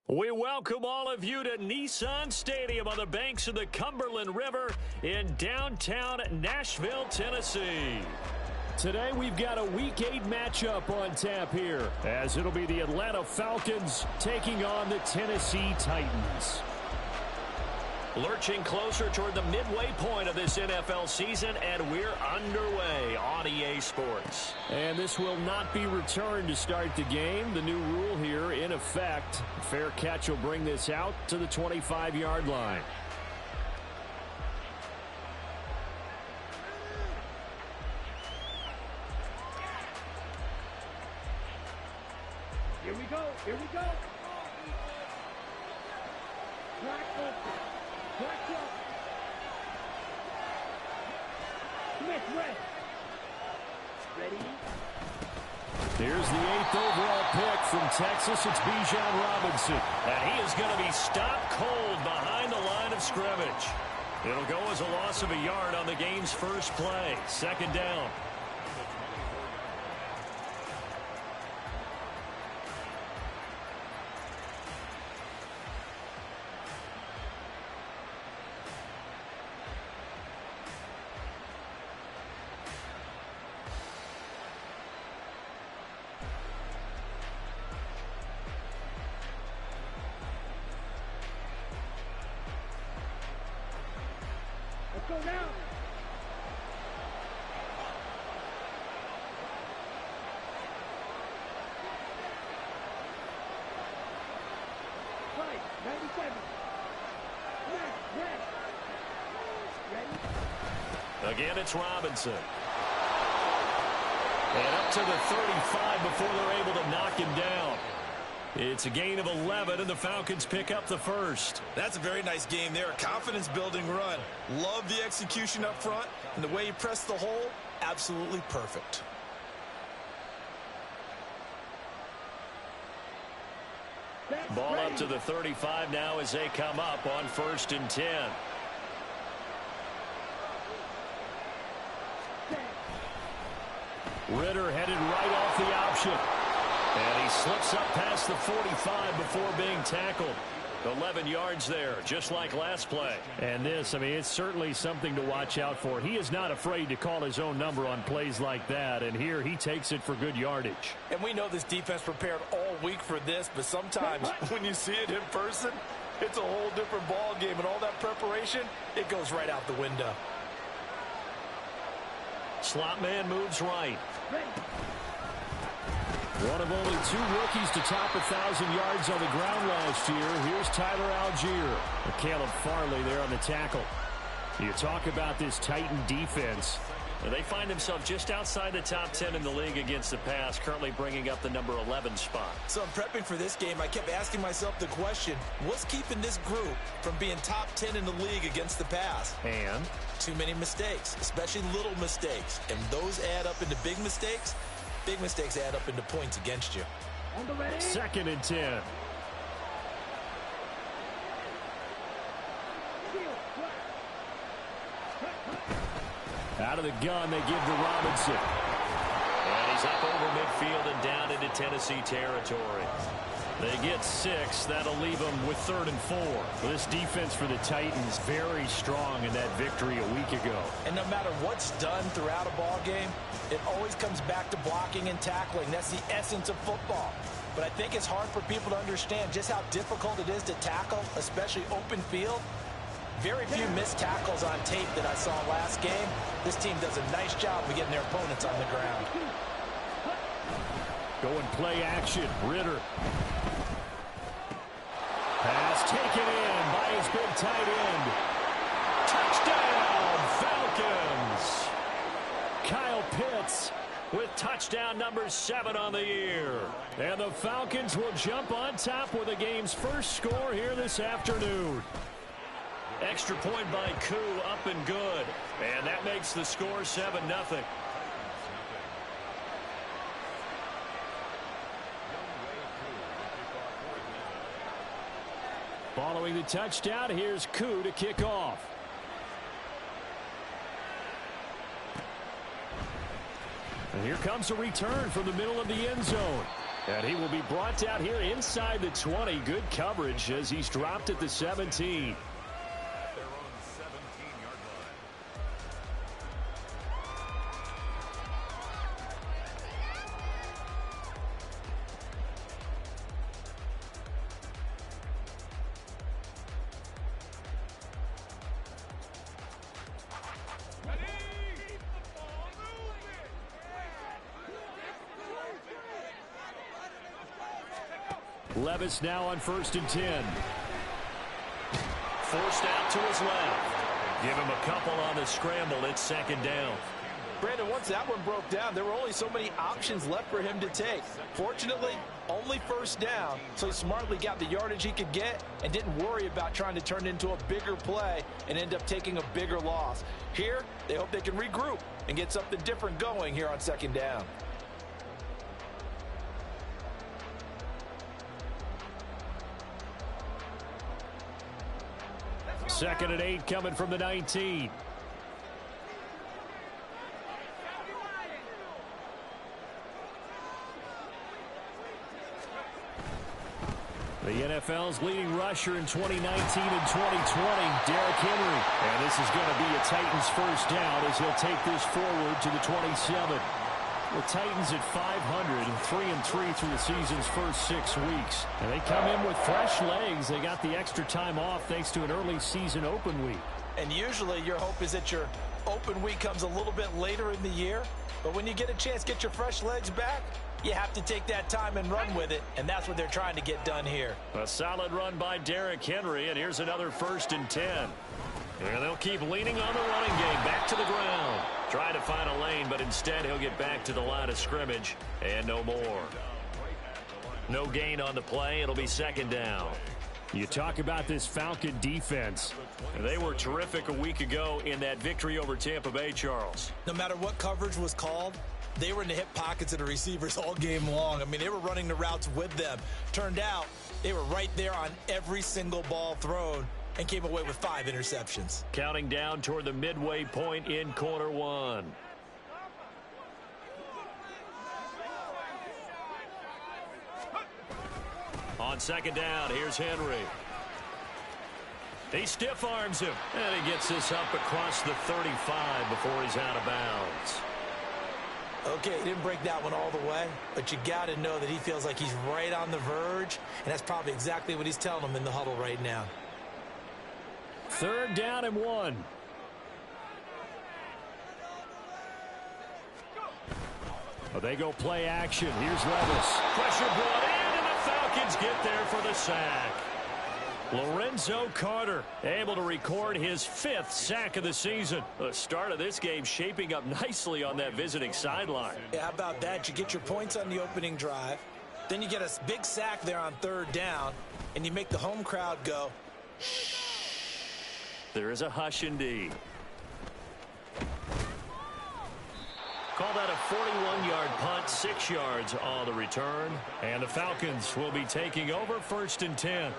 We welcome all of you to Nissan Stadium on the banks of the Cumberland River in downtown Nashville, Tennessee. Today we've got a Week 8 matchup on tap here, as it'll be the Atlanta Falcons taking on the Tennessee Titans. Lurching closer toward the midway point of this NFL season, and we're underway on EA Sports. And this will not be returned to start the game. The new rule here in effect. Fair catch will bring this out to the 25-yard line. Here we go. Here we go. Black open. Black up. Smith red. Ready? Here's the 8th overall pick from Texas. It's Bijan Robinson. And he is going to be stopped cold behind the line of scrimmage. It'll go as a loss of a yard on the game's first play. Second down. Let's go now. Right, 97. Red. Ready? Again, it's Robinson. And up to the 35 before they're able to knock him down. It's a gain of 11, and the Falcons pick up the first. That's a very nice game there. Confidence-building run. Love the execution up front, and the way he pressed the hole, absolutely perfect. Ball up to the 35 now as they come up on 1st and 10. Ritter headed right off the option. And he slips up past the 45 before being tackled. 11 yards there, just like last play. And this, it's certainly something to watch out for. He is not afraid to call his own number on plays like that, and here he takes it for good yardage. And we know this defense prepared all week for this, but sometimes when you see it in person, it's a whole different ball game, and all that preparation, it goes right out the window. Slot man moves right. One of only 2 rookies to top 1,000 yards on the ground last year. Here's Tyler Algier. And Caleb Farley there on the tackle. You talk about this Titan defense. They find themselves just outside the top 10 in the league against the pass, currently bringing up the number 11 spot. So in prepping for this game, I kept asking myself the question, what's keeping this group from being top 10 in the league against the pass? And? Too many mistakes, especially little mistakes. And those add up into big mistakes. Big mistakes add up into points against you. 2nd and 10. Out of the gun, they give to Robinson. And he's up over midfield and down into Tennessee territory. They get 6. That'll leave them with 3rd and 4. This defense for the Titans very strong in that victory a week ago. And no matter what's done throughout a ball game, it always comes back to blocking and tackling. That's the essence of football. But I think it's hard for people to understand just how difficult it is to tackle, especially open field. Very few missed tackles on tape that I saw last game. This team does a nice job of getting their opponents on the ground. Going play action. Ritter. Pass taken in by his big tight end. Touchdown, Falcons. Kyle Pitts with touchdown number 7 on the year. And the Falcons will jump on top with the game's first score here this afternoon. Extra point by Koo, up and good. And that makes the score 7-0. Following the touchdown, here's Koo to kick off. And here comes a return from the middle of the end zone. And he will be brought down here inside the 20. Good coverage as he's dropped at the 17. Levis now on 1st and 10. Forced out to his left. Give him a couple on the scramble. It's 2nd down. Brandon, once that one broke down, there were only so many options left for him to take. Fortunately, only 1st down, so he smartly got the yardage he could get and didn't worry about trying to turn it into a bigger play and end up taking a bigger loss. Here, they hope they can regroup and get something different going here on 2nd down. 2nd and 8 coming from the 19. The NFL's leading rusher in 2019 and 2020, Derrick Henry. And this is going to be a Titans 1st down as he'll take this forward to the 27. The Titans at 500 and 3-3 through the season's first 6 weeks. And they come in with fresh legs. They got the extra time off thanks to an early season open week. And usually your hope is that your open week comes a little bit later in the year. But when you get a chance to get your fresh legs back, you have to take that time and run with it. And that's what they're trying to get done here. A solid run by Derrick Henry. And here's another 1st and 10. And they'll keep leaning on the running game. Back to the ground. Trying to find a lane, but instead he'll get back to the line of scrimmage. And no more. No gain on the play. It'll be 2nd down. You talk about this Falcon defense. They were terrific a week ago in that victory over Tampa Bay, Charles. No matter what coverage was called, they were in the hip pockets of the receivers all game long. I mean, they were running the routes with them. Turned out they were right there on every single ball thrown and came away with 5 interceptions. Counting down toward the midway point in quarter 1. On 2nd down, here's Henry. He stiff arms him, and he gets this up across the 35 before he's out of bounds. Okay, he didn't break that one all the way, but you got to know that he feels like he's right on the verge, and that's probably exactly what he's telling them in the huddle right now. 3rd down and 1. Well, they go play action. Here's Levis. Pressure brought in, and the Falcons get there for the sack. Lorenzo Carter able to record his 5th sack of the season. The start of this game shaping up nicely on that visiting sideline. Yeah, how about that? You get your points on the opening drive. Then you get a big sack there on 3rd down, and you make the home crowd go, shh. There is a hush indeed. Call that a 41-yard punt, 6 yards on the return. And the Falcons will be taking over 1st and 10.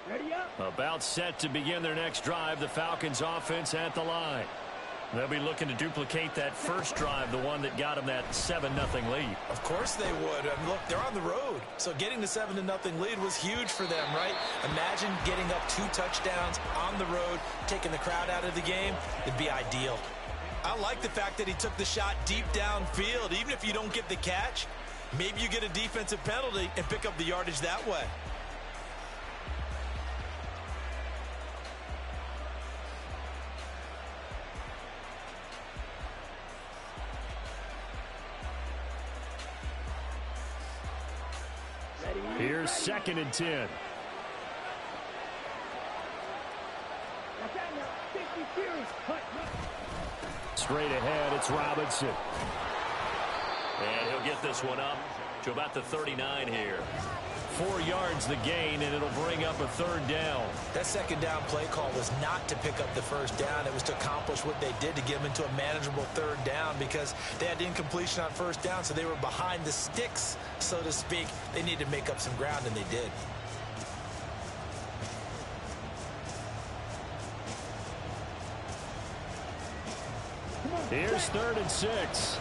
Ready up. About set to begin their next drive, the Falcons offense at the line. They'll be looking to duplicate that first drive, the one that got them that 7-0 lead. Of course they would. I mean, look, they're on the road. So getting the 7-0 lead was huge for them, right? Imagine getting up 2 touchdowns on the road, taking the crowd out of the game. It'd be ideal. I like the fact that he took the shot deep downfield. Even if you don't get the catch, maybe you get a defensive penalty and pick up the yardage that way. Here's 2nd and 10. Straight ahead, it's Robinson. And he'll get this one up to about the 39 here. 4 yards the gain, and it'll bring up a 3rd down. That 2nd down play call was not to pick up the 1st down. It was to accomplish what they did to get them into a manageable 3rd down because they had incompletion on 1st down, so they were behind the sticks, so to speak. They needed to make up some ground, and they did. Here's 3rd and 6.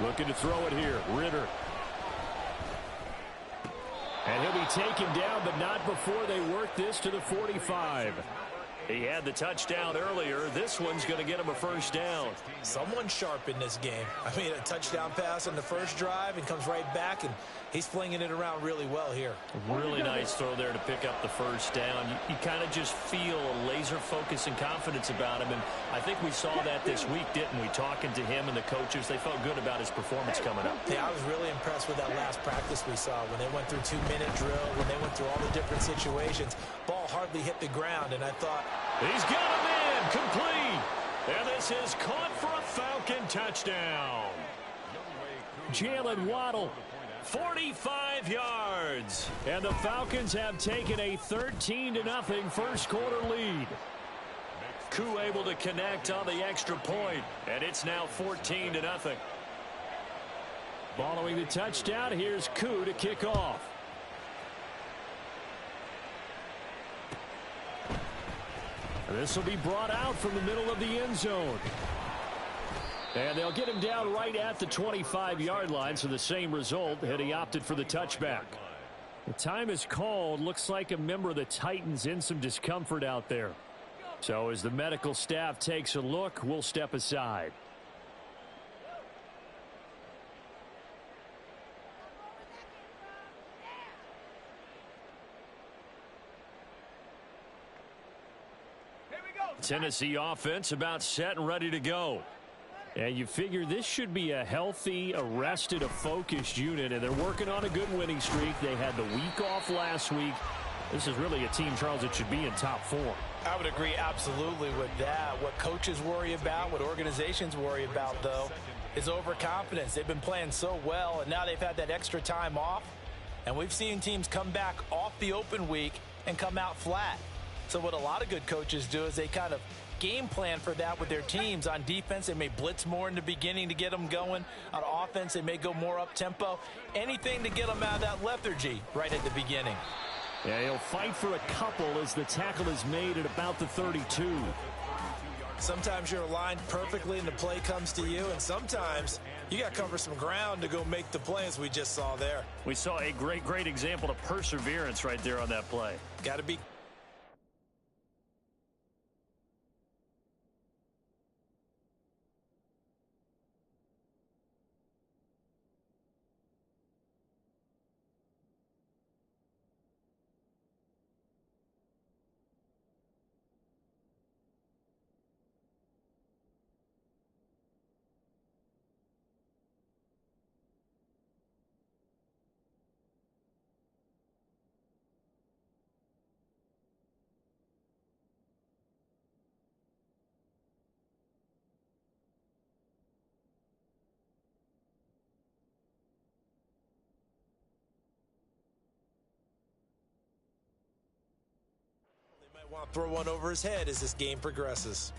Looking to throw it here. Ritter. And he'll be taken down, but not before they work this to the 45. He had the touchdown earlier. This one's going to get him a 1st down. Someone sharp in this game. I mean, a touchdown pass on the first drive and comes right back, and he's flinging it around really well here. Really nice throw there to pick up the 1st down. You kind of just feel a laser focus and confidence about him, and I think we saw that this week, didn't we? Talking to him and the coaches, they felt good about his performance coming up. Yeah, I was really impressed with that last practice we saw when they went through 2-minute drill, when they went through all the different situations. Ball hardly hit the ground, and I thought, he's got him in, complete. And this is caught for a Falcon touchdown. Jalen Waddle, 45 yards. And the Falcons have taken a 13-0 first quarter lead. Koo able to connect on the extra point, and it's now 14-0. Following the touchdown, here's Koo to kick off. This will be brought out from the middle of the end zone. And they'll get him down right at the 25-yard line, so the same result, and he opted for the touchback. The time is called. Looks like a member of the Titans in some discomfort out there. So as the medical staff takes a look, we'll step aside. Tennessee offense about set and ready to go. And you figure this should be a healthy, a rested, a focused unit, and they're working on a good winning streak. They had the week off last week. This is really a team, Charles, that should be in top form. I would agree absolutely with that. What coaches worry about, what organizations worry about, though, is overconfidence. They've been playing so well, and now they've had that extra time off. And we've seen teams come back off the open week and come out flat. So what a lot of good coaches do is they kind of game plan for that with their teams. On defense, they may blitz more in the beginning to get them going. On offense, they may go more up-tempo. Anything to get them out of that lethargy right at the beginning. Yeah, he'll fight for a couple as the tackle is made at about the 32. Sometimes you're aligned perfectly and the play comes to you, and sometimes you got to cover some ground to go make the play, as we just saw there. We saw a great example of perseverance right there on that play. Got to be. Want to throw one over his head as this game progresses.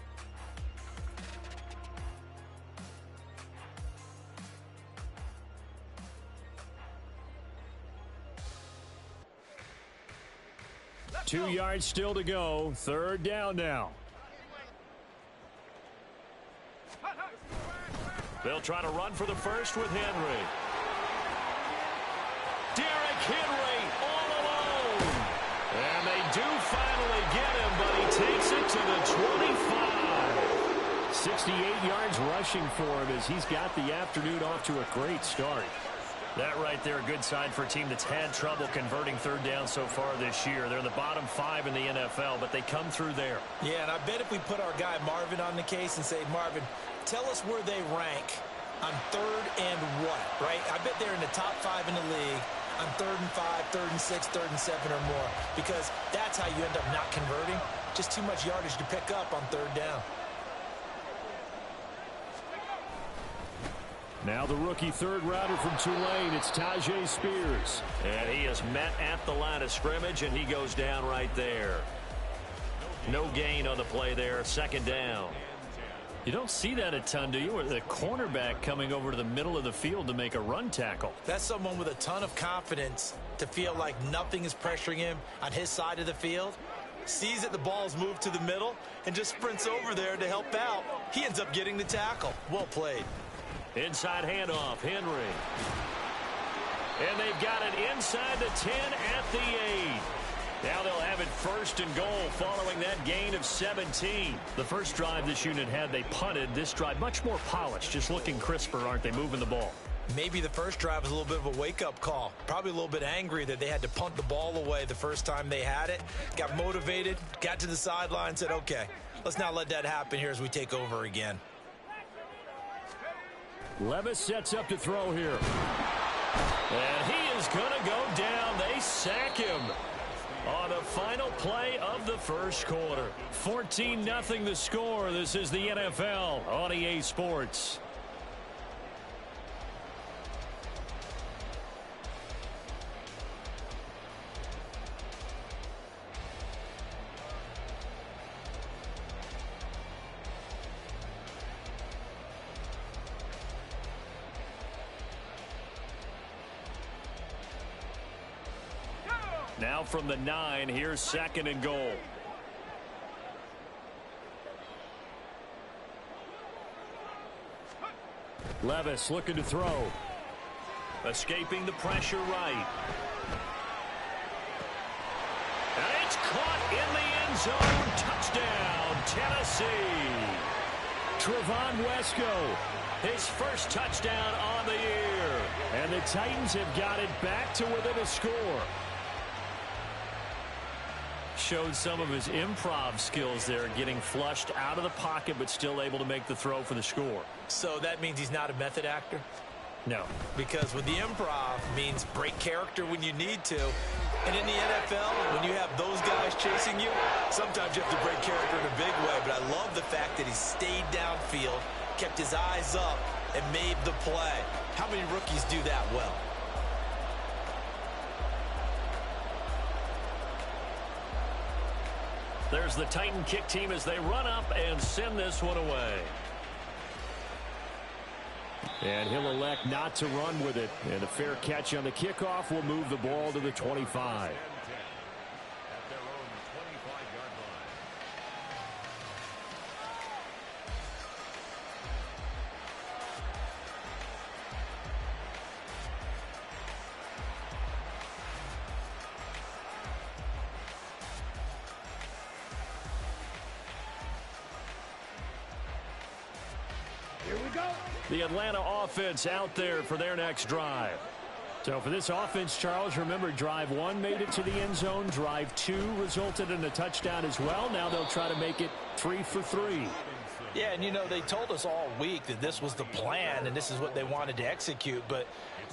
Two yards still to go. 3rd down now. They'll try to run for the first with Henry. Derrick Henry all alone. And they do finally get him, but he takes it to the 25. 68 yards rushing for him as he's got the afternoon off to a great start. That right there, a good sign for a team that's had trouble converting 3rd down so far this year. They're in the bottom 5 in the NFL, but they come through there. Yeah, and I bet if we put our guy Marvin on the case and say, Marvin, tell us where they rank on 3rd and what, right? I bet they're in the top 5 in the league on 3rd and 5, 3rd and 6, 3rd and 7 or more, because that's how you end up not converting. Just too much yardage to pick up on 3rd down. Now the rookie 3rd rounder from Tulane, it's Tajay Spears. And he is met at the line of scrimmage, and he goes down right there. No gain on the play there, 2nd down. You don't see that a ton, do you? Or the cornerback coming over to the middle of the field to make a run tackle. That's someone with a ton of confidence to feel like nothing is pressuring him on his side of the field. Sees that the ball's moved to the middle and just sprints over there to help out. He ends up getting the tackle. Well played. Inside handoff, Henry. And they've got it inside the 10 at the 8. Now they'll have it 1st and goal following that gain of 17. The first drive this unit had, they punted. This drive much more polished, just looking crisper, aren't they, moving the ball? Maybe the first drive was a little bit of a wake-up call. Probably a little bit angry that they had to punt the ball away the first time they had it. Got motivated, got to the sideline, said, okay, let's not let that happen here as we take over again. Levis sets up to throw here. And he is going to go down. They sack him on the final play of the first quarter. 14-0 the score. This is the NFL on EA Sports. Now from the 9, here's 2nd and goal. Levis looking to throw. Escaping the pressure right. And it's caught in the end zone. Touchdown, Tennessee. Trevon Wesco, his first touchdown on the year. And the Titans have got it back to within a score. Showed some of his improv skills there, getting flushed out of the pocket but still able to make the throw for the score. So that means he's not a method actor? No. Because with the improv means break character when you need to. And in the NFL, when you have those guys chasing you, sometimes you have to break character in a big way. But I love the fact that he stayed downfield, kept his eyes up, and made the play. How many rookies do that well? There's the Titan kick team as they run up and send this one away. And he'll elect not to run with it. And a fair catch on the kickoff will move the ball to the 25. The Atlanta offense out there for their next drive. So for this offense, Charles, remember drive 1 made it to the end zone. Drive 2 resulted in a touchdown as well. Now they'll try to make it 3 for 3. Yeah, and you know, they told us all week that this was the plan and this is what they wanted to execute. But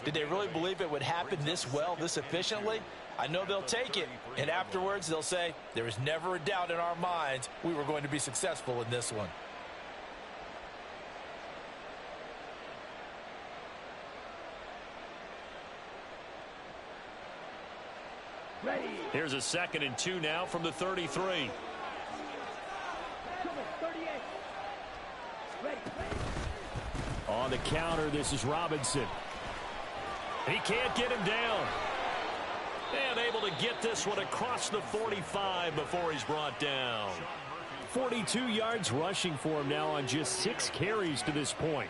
did they really believe it would happen this well, this efficiently? I know they'll take it. And afterwards, they'll say, there was never a doubt in our minds we were going to be successful in this one. Here's a 2nd and 2 now from the 33. On the counter, this is Robinson. He can't get him down. And able to get this one across the 45 before he's brought down. 42 yards rushing for him now on just 6 carries to this point.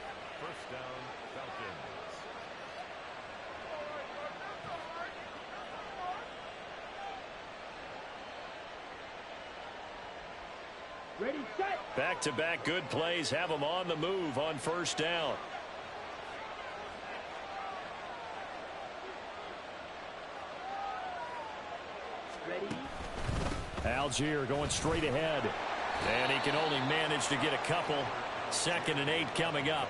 Back-to-back good plays have them on the move on first down. Algier going straight ahead. And he can only manage to get a couple. 2nd and 8 coming up.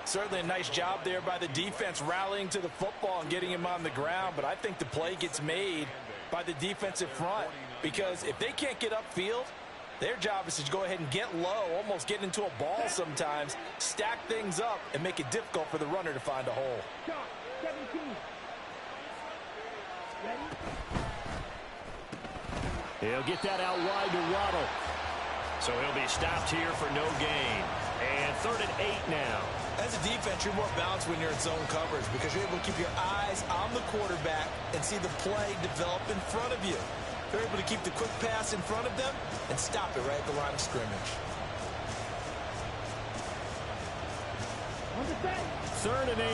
Certainly a nice job there by the defense rallying to the football and getting him on the ground. But I think the play gets made by the defensive front. Because if they can't get upfield, their job is to go ahead and get low, almost get into a ball sometimes, stack things up, and make it difficult for the runner to find a hole. He'll get that out wide to Waddle. So he'll be stopped here for no gain. And 3rd and 8 now. As a defense, you're more balanced when you're in zone coverage because you're able to keep your eyes on the quarterback and see the play develop in front of you. They're able to keep the quick pass in front of them and stop it right at the line of scrimmage. On the set. 3rd and 8.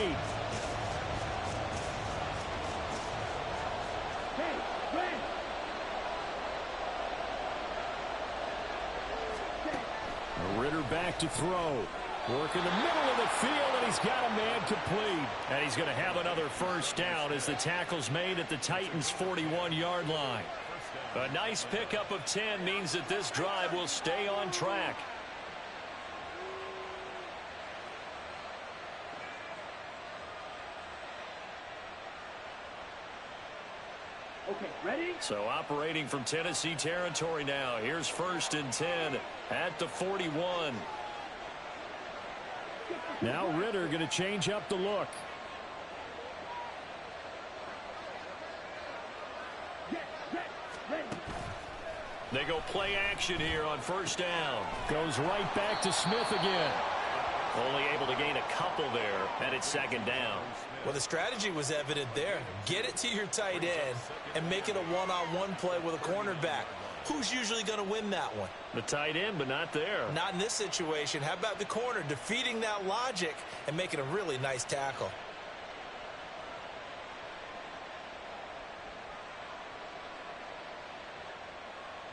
Hey, Brad. Ritter back to throw. Work in the middle of the field, and he's got a man complete. And he's going to have another first down as the tackle's made at the Titans' 41-yard line. A nice pickup of 10 means that this drive will stay on track. Okay, ready? So operating from Tennessee territory now. Here's 1st and 10 at the 41. Now Ritter going to change up the look. Ready. They go play action here on 1st down. Goes right back to Smith again. Only able to gain a couple there, and it's 2nd down. Well, the strategy was evident there. Get it to your tight end and make it a one-on-one play with a cornerback. Who's usually going to win that one? The tight end, but not there. Not in this situation. How about the corner defeating that logic and making a really nice tackle?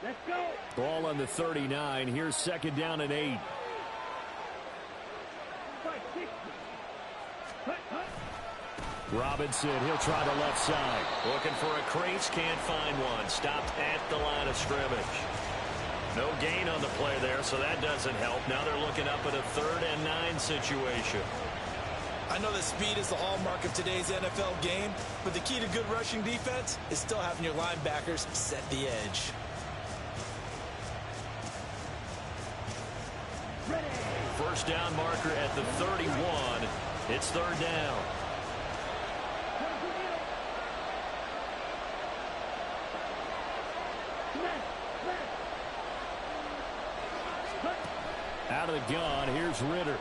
Let's go. Ball on the 39. Here's 2nd down and 8. 560. Hut, hut. Robinson, he'll try the left side. Looking for a crease, can't find one. Stopped at the line of scrimmage. No gain on the play there, so that doesn't help. Now they're looking up at a 3rd and 9 situation. I know that speed is the hallmark of today's NFL game, but the key to good rushing defense is still having your linebackers set the edge. Ready. First down marker at the 31. It's 3rd down. Out of the gun, here's Ritter. And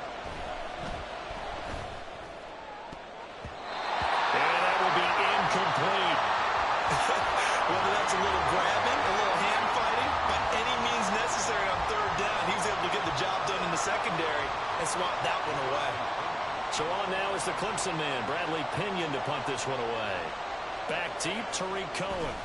that will be incomplete. Whether that's a little grabbing, a little hand fighting, by any means necessary on 3rd down, he was able to get the job done in the secondary and swat that one away. So on now is the Clemson man, Bradley Pinion, to punt this one away. Back deep, Tariq Cohen.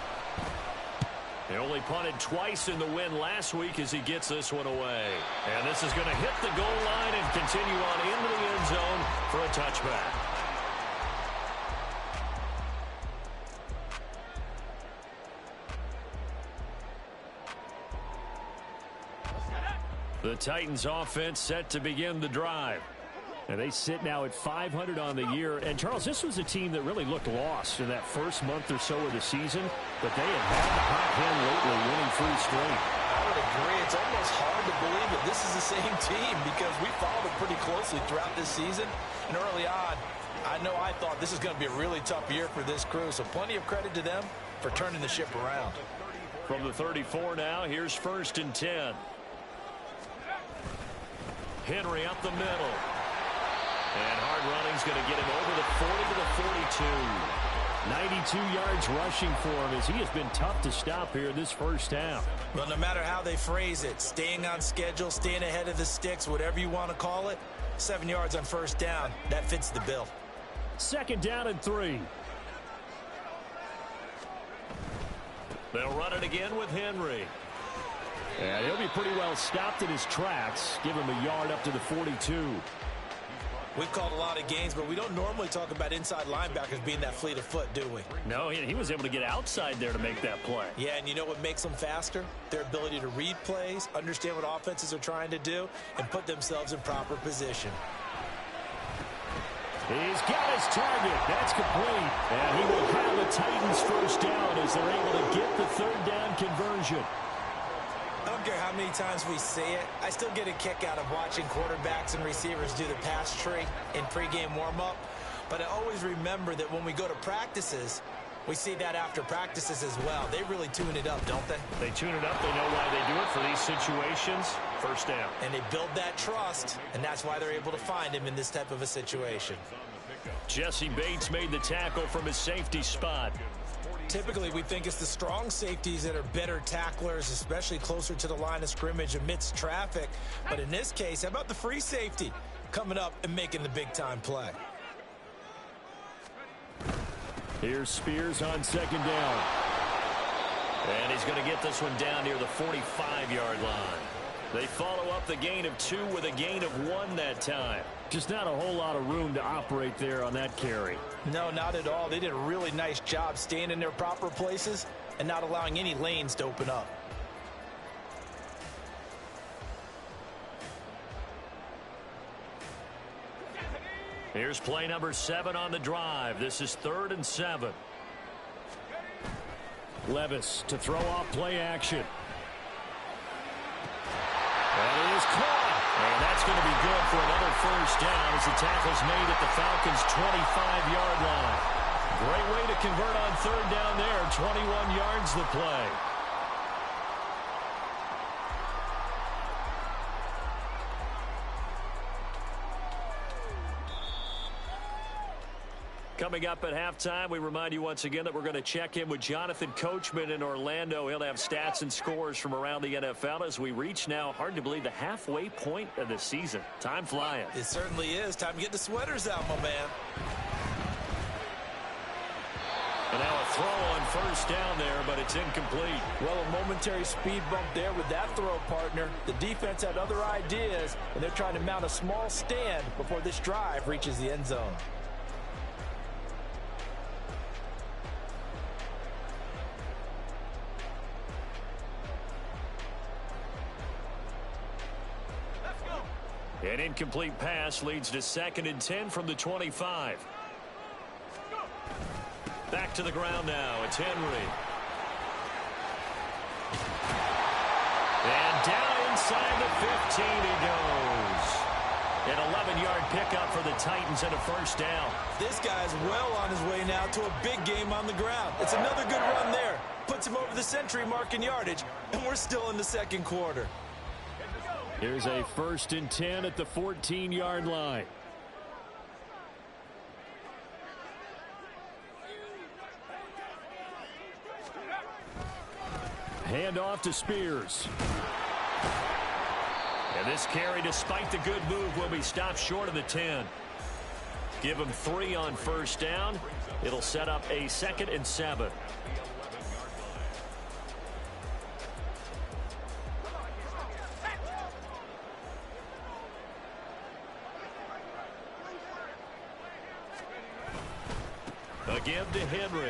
He only punted twice in the win last week as he gets this one away. And this is going to hit the goal line and continue on into the end zone for a touchback. The Titans offense set to begin the drive. And they sit now at 500 on the year. And, Charles, this was a team that really looked lost in that first month or so of the season. But they have had the hot hand lately, winning 3 straight. I would agree. It's almost hard to believe that this is the same team because we followed it pretty closely throughout this season. And early on, I know I thought this is going to be a really tough year for this crew. So plenty of credit to them for turning the ship around. From the 34 now, here's 1st and 10. Henry up the middle. And hard running's going to get him over the 40 to the 42. 92 yards rushing for him as he has been tough to stop here this first half. Well, no matter how they phrase it, staying on schedule, staying ahead of the sticks, whatever you want to call it, 7 yards on 1st down, that fits the bill. 2nd down and 3. They'll run it again with Henry. And he'll be pretty well stopped in his tracks. Give him a yard up to the 42. We've called a lot of games, but we don't normally talk about inside linebackers being that fleet of foot, do we? No, he was able to get outside there to make that play. Yeah, and you know what makes them faster? Their ability to read plays, understand what offenses are trying to do, and put themselves in proper position. He's got his target. That's complete. And he will have the Titans first down as they're able to get the 3rd down conversion. I don't care how many times we say it, I still get a kick out of watching quarterbacks and receivers do the pass tree in pregame warm-up. But I always remember that when we go to practices, We see that after practices as well. They really tune it up, don't they? They tune it up. They know why they do it for these situations. First down. And they build that trust, and that's why they're able to find him in this type of a situation. Jesse Bates made the tackle from his safety spot. Typically, we think it's the strong safeties that are better tacklers, especially closer to the line of scrimmage amidst traffic. But in this case, how about the free safety coming up and making the big-time play? Here's Spears on second down. And he's going to get this one down near the 45-yard line. They follow up the gain of 2 with a gain of 1 that time. Just not a whole lot of room to operate there on that carry. No, not at all. They did a really nice job staying in their proper places and not allowing any lanes to open up. Here's play number 7 on the drive. This is 3rd and 7. Levis to throw off play action. And it is caught. And that's going to be good for another first down as the tackle's made at the Falcons' 25-yard line. Great way to convert on 3rd down there. 21 yards the play. Coming up at halftime, we remind you once again that we're going to check in with Jonathan Coachman in Orlando. He'll have stats and scores from around the NFL as we reach now, hard to believe, the halfway point of the season. Time flying. It certainly is. Time to get the sweaters out, my man. And now a throw on first down there, but it's incomplete. Well, a momentary speed bump there with that throw, partner. The defense had other ideas, and they're trying to mount a small stand before this drive reaches the end zone. An incomplete pass leads to 2nd and 10 from the 25. Back to the ground now. It's Henry. And down inside the 15 he goes. An 11-yard pickup for the Titans and a first down. This guy's well on his way now to a big game on the ground. It's another good run there. Puts him over the century mark in yardage, and we're still in the second quarter. Here's a 1st and 10 at the 14-yard line. Hand off to Spears. And this carry, despite the good move, will be stopped short of the 10. Give him 3 on first down. It'll set up a 2nd and 7. A give to Henry.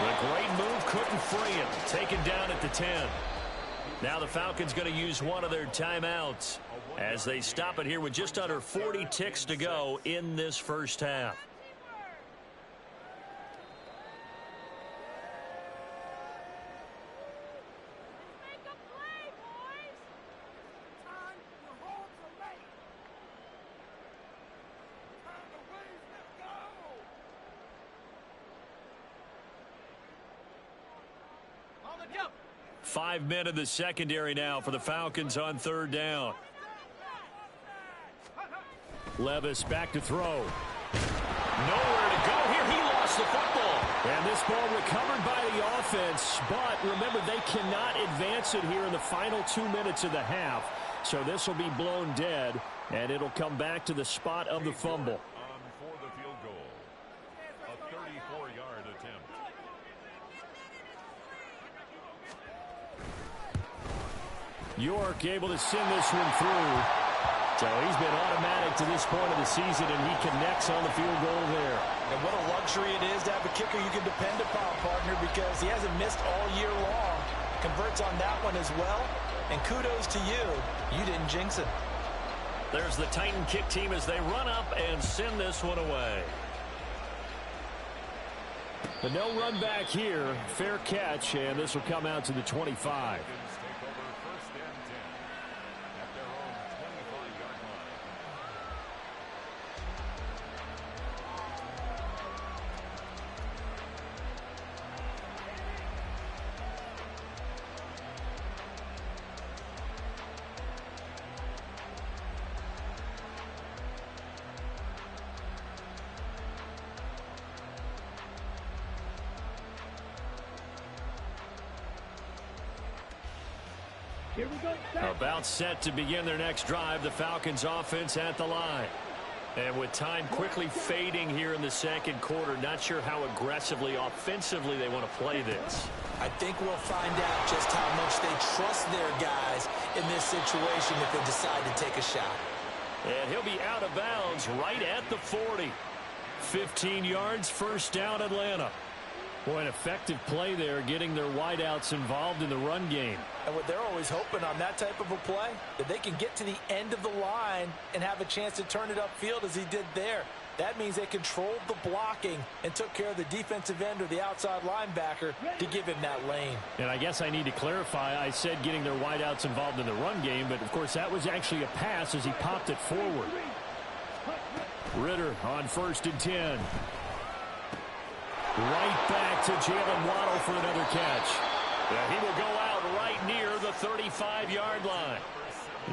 A great move, couldn't free him. Taken down at the 10. Now the Falcons going to use one of their timeouts as they stop it here with just under 40 ticks to go in this first half. Go. 5 men in the secondary now for the Falcons on 3rd down. Levis back to throw. Nowhere to go here. He lost the football. And this ball recovered by the offense. But remember, they cannot advance it here in the final 2 minutes of the half. So this will be blown dead, and it'll come back to the spot of the fumble. For the field goal, a 34-yard attempt. York able to send this one through. So he's been automatic to this point of the season, and he connects on the field goal there. And what a luxury it is to have a kicker you can depend upon, partner, because he hasn't missed all year long. Converts on that one as well. And kudos to you. You didn't jinx it. There's the Titan kick team as they run up and send this one away. But no run back here. Fair catch, and this will come out to the 25. Here we go. Set. About set to begin their next drive, the Falcons offense at the line. And with time quickly fading here in the second quarter, not sure how aggressively, offensively they want to play this. I think we'll find out just how much they trust their guys in this situation if they decide to take a shot. And he'll be out of bounds right at the 40. 15 yards, first down, Atlanta. Boy, an effective play there, getting their wideouts involved in the run game. And what they're always hoping on that type of a play, that they can get to the end of the line and have a chance to turn it upfield as he did there. That means they controlled the blocking and took care of the defensive end or the outside linebacker to give him that lane. And I guess I need to clarify, I said getting their wideouts involved in the run game, but of course that was actually a pass as he popped it forward. Ritter on 1st and 10. Right back to Jalen Waddle for another catch. Yeah, he will go out right near the 35-yard line.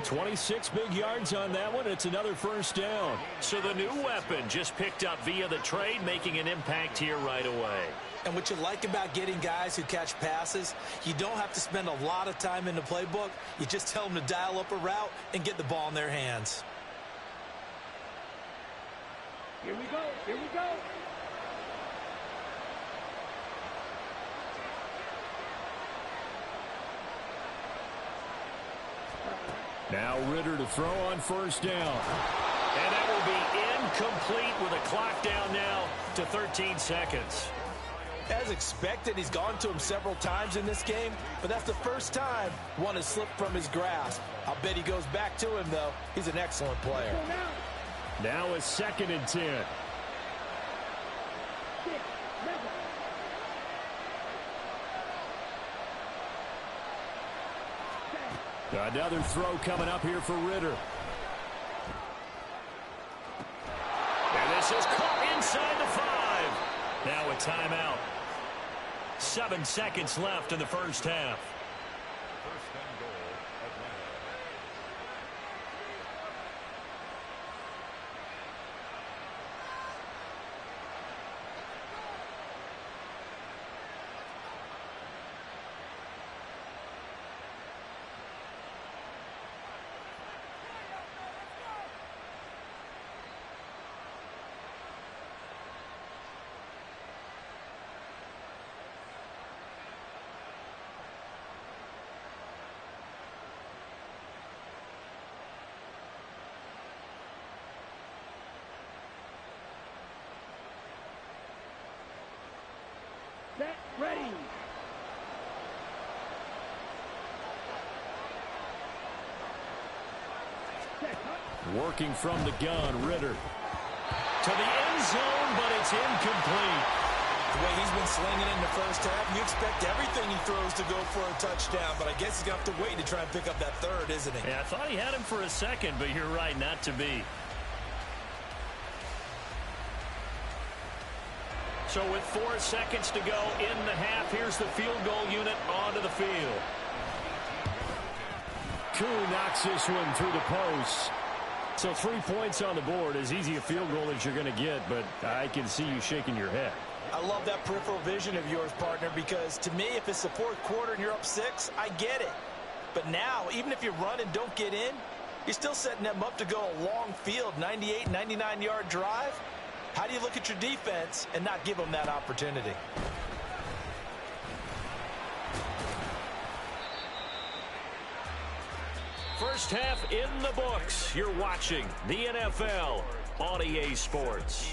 26 big yards on that one. It's another first down. So the new weapon just picked up via the trade, making an impact here right away. And what you like about getting guys who catch passes, you don't have to spend a lot of time in the playbook. You just tell them to dial up a route and get the ball in their hands. Here we go. Here we go. Now Ritter to throw on 1st down. And that will be incomplete with a clock down now to 13 seconds. As expected, he's gone to him several times in this game, but that's the first time one has slipped from his grasp. I'll bet he goes back to him, though. He's an excellent player. Now a 2nd and 10. 6, 7. Another throw coming up here for Ritter. And this is caught inside the 5. Now a timeout. 7 seconds left in the first half. First and goal, Atlanta. Set. Ready. Set. Working from the gun, Ritter. To the end zone, but it's incomplete. The way he's been slinging in the first half, you expect everything he throws to go for a touchdown, but I guess he's going to have to wait to try and pick up that third, isn't he? Yeah, I thought he had him for a second, but you're right, not to be. So with 4 seconds to go in the half, here's the field goal unit onto the field. Koo knocks this one through the post. So 3 points on the board, as easy a field goal as you're going to get, but I can see you shaking your head. I love that peripheral vision of yours, partner, because to me, if it's the 4th quarter and you're up 6, I get it. But now, even if you run and don't get in, you're still setting them up to go a long field, 98, 99-yard drive. How do you look at your defense and not give them that opportunity? First half in the books. You're watching the NFL on EA Sports.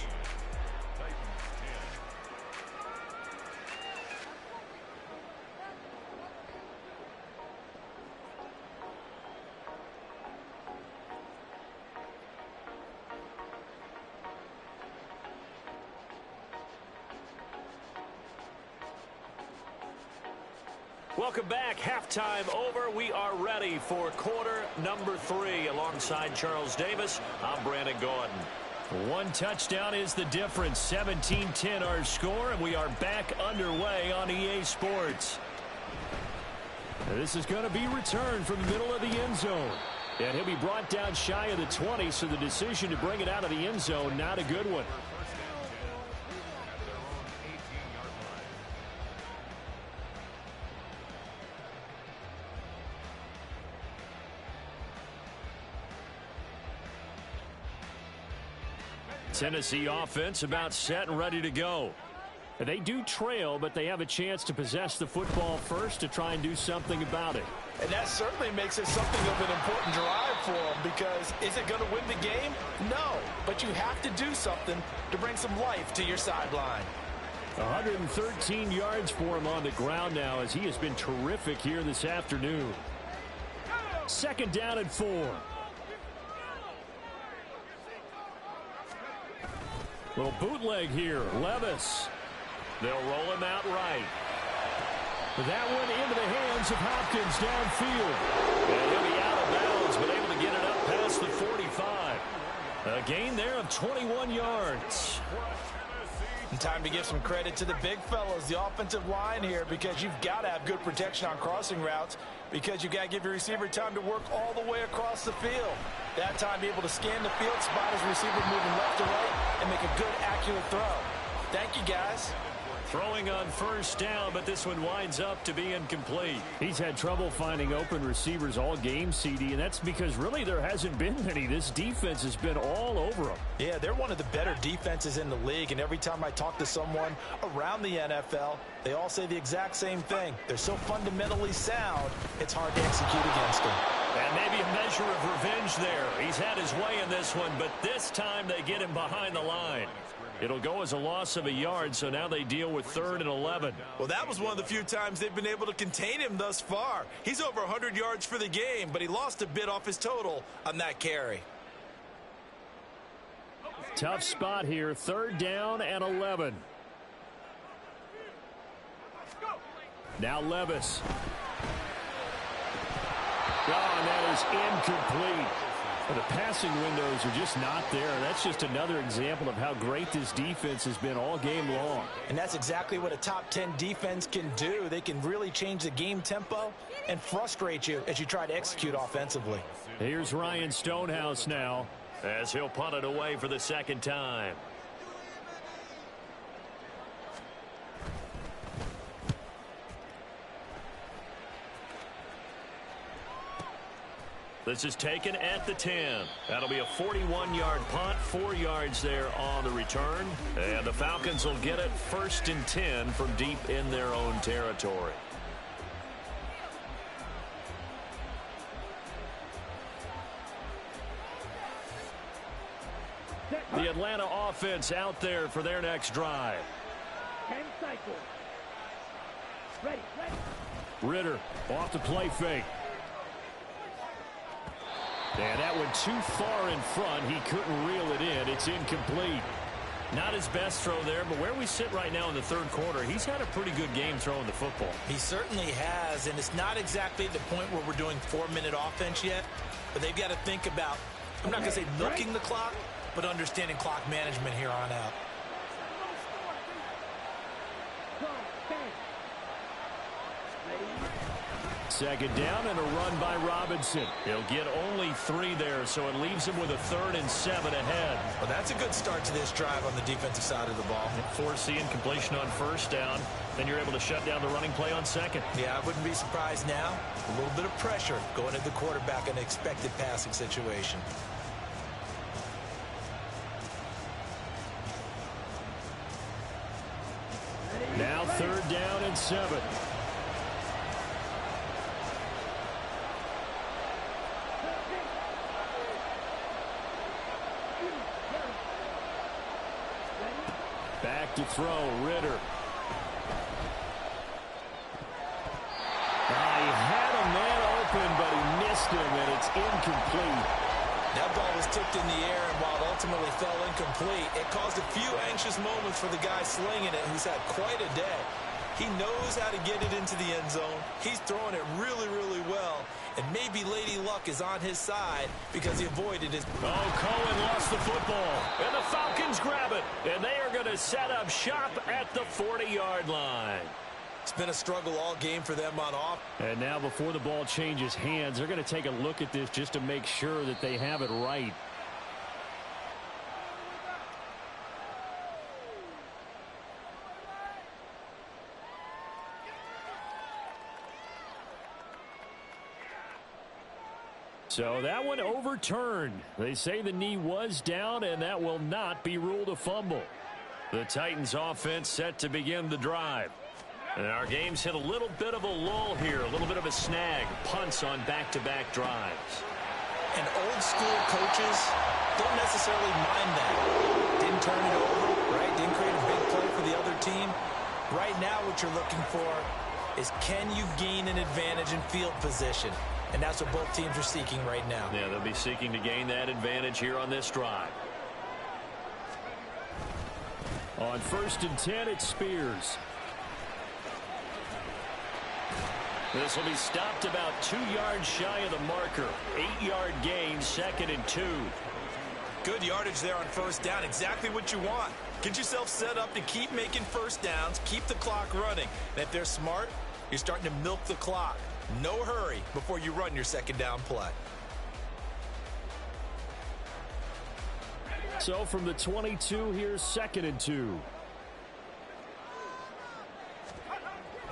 Welcome back. Halftime over. We are ready for quarter number 3. Alongside Charles Davis, I'm Brandon Gordon. 1 touchdown is the difference. 17-10 our score, and we are back underway on EA Sports. Now, this is going to be returned from the middle of the end zone. And he'll be brought down shy of the 20, so the decision to bring it out of the end zone, not a good one. Tennessee offense about set and ready to go. They do trail, but they have a chance to possess the football first to try and do something about it. And that certainly makes it something of an important drive for them, because is it going to win the game? No, but you have to do something to bring some life to your sideline. 113 yards for him on the ground now, as he has been terrific here this afternoon. Second down and 4. Little bootleg here. Levis. They'll roll him out right. That one into the hands of Hopkins downfield. And he'll be out of bounds, but able to get it up past the 45. A gain there of 21 yards. And time to give some credit to the big fellas, the offensive line here, because you've got to have good protection on crossing routes, because you've got to give your receiver time to work all the way across the field. That time be able to scan the field, spot his receiver moving left to right, and make a good, accurate throw. Thank you, guys. Throwing on first down, but this one winds up to be incomplete. He's had trouble finding open receivers all game, CD, and that's because really there hasn't been many. This defense has been all over them. Yeah, they're one of the better defenses in the league, and every time I talk to someone around the NFL, they all say the exact same thing. They're so fundamentally sound, it's hard to execute against them. And maybe a measure of revenge there. He's had his way in this one, but this time they get him behind the line. It'll go as a loss of a yard, so now they deal with 3rd and 11. Well, that was one of the few times they've been able to contain him thus far. He's over 100 yards for the game, but he lost a bit off his total on that carry. Tough spot here, 3rd down and 11. Now Levis. Oh, and that is incomplete. The passing windows are just not there. That's just another example of how great this defense has been all game long. And that's exactly what a top 10 defense can do. They can really change the game tempo and frustrate you as you try to execute offensively. Here's Ryan Stonehouse now, as he'll punt it away for the second time. This is taken at the 10. That'll be a 41-yard punt, 4 yards there on the return. And the Falcons will get it 1st and 10 from deep in their own territory. The Atlanta offense out there for their next drive. 10 cycles. Ready. Ritter off the play fake. And that one too far in front. He couldn't reel it in. It's incomplete. Not his best throw there, but where we sit right now in the 3rd quarter, he's had a pretty good game throwing the football. He certainly has, and it's not exactly the point where we're doing 4-minute offense yet, but they've got to think about, I'm not going to say milking the clock, but understanding clock management here on out. Second down and a run by Robinson. He'll get only 3 there, so it leaves him with a 3rd and 7 ahead. Well, that's a good start to this drive on the defensive side of the ball. Force the incompletion on first down. Then you're able to shut down the running play on second. Yeah, I wouldn't be surprised now. A little bit of pressure going at the quarterback in an expected passing situation. Now 3rd down and 7. Back to throw, Ritter. He had a man open, but he missed him, and it's incomplete. That ball was tipped in the air, and while it ultimately fell incomplete, it caused a few anxious moments for the guy slinging it, who's had quite a day. He knows how to get it into the end zone. He's throwing it really, really well. And maybe Lady Luck is on his side because he avoided his... Oh, Cohen lost the football. And the Falcons grab it. And they are going to set up shop at the 40-yard line. It's been a struggle all game for them on off. And now before the ball changes hands, they're going to take a look at this just to make sure that they have it right. So that one overturned. They say the knee was down, and that will not be ruled a fumble. The Titans offense set to begin the drive. And our game's hit a little bit of a lull here, a little bit of a snag. Punts on back-to-back drives. And old school coaches don't necessarily mind that. Didn't turn it over, right? Didn't create a big play for the other team. Right now what you're looking for is, can you gain an advantage in field position? And that's what both teams are seeking right now. Yeah, they'll be seeking to gain that advantage here on this drive. On 1st and 10, it's Spears. This will be stopped about 2 yards shy of the marker. 8-yard gain, 2nd and 2. Good yardage there on 1st down. Exactly what you want. Get yourself set up to keep making 1st downs, keep the clock running. And if they're smart, you're starting to milk the clock. No hurry before you run your 2nd down play. So from the 22, here's 2nd and 2.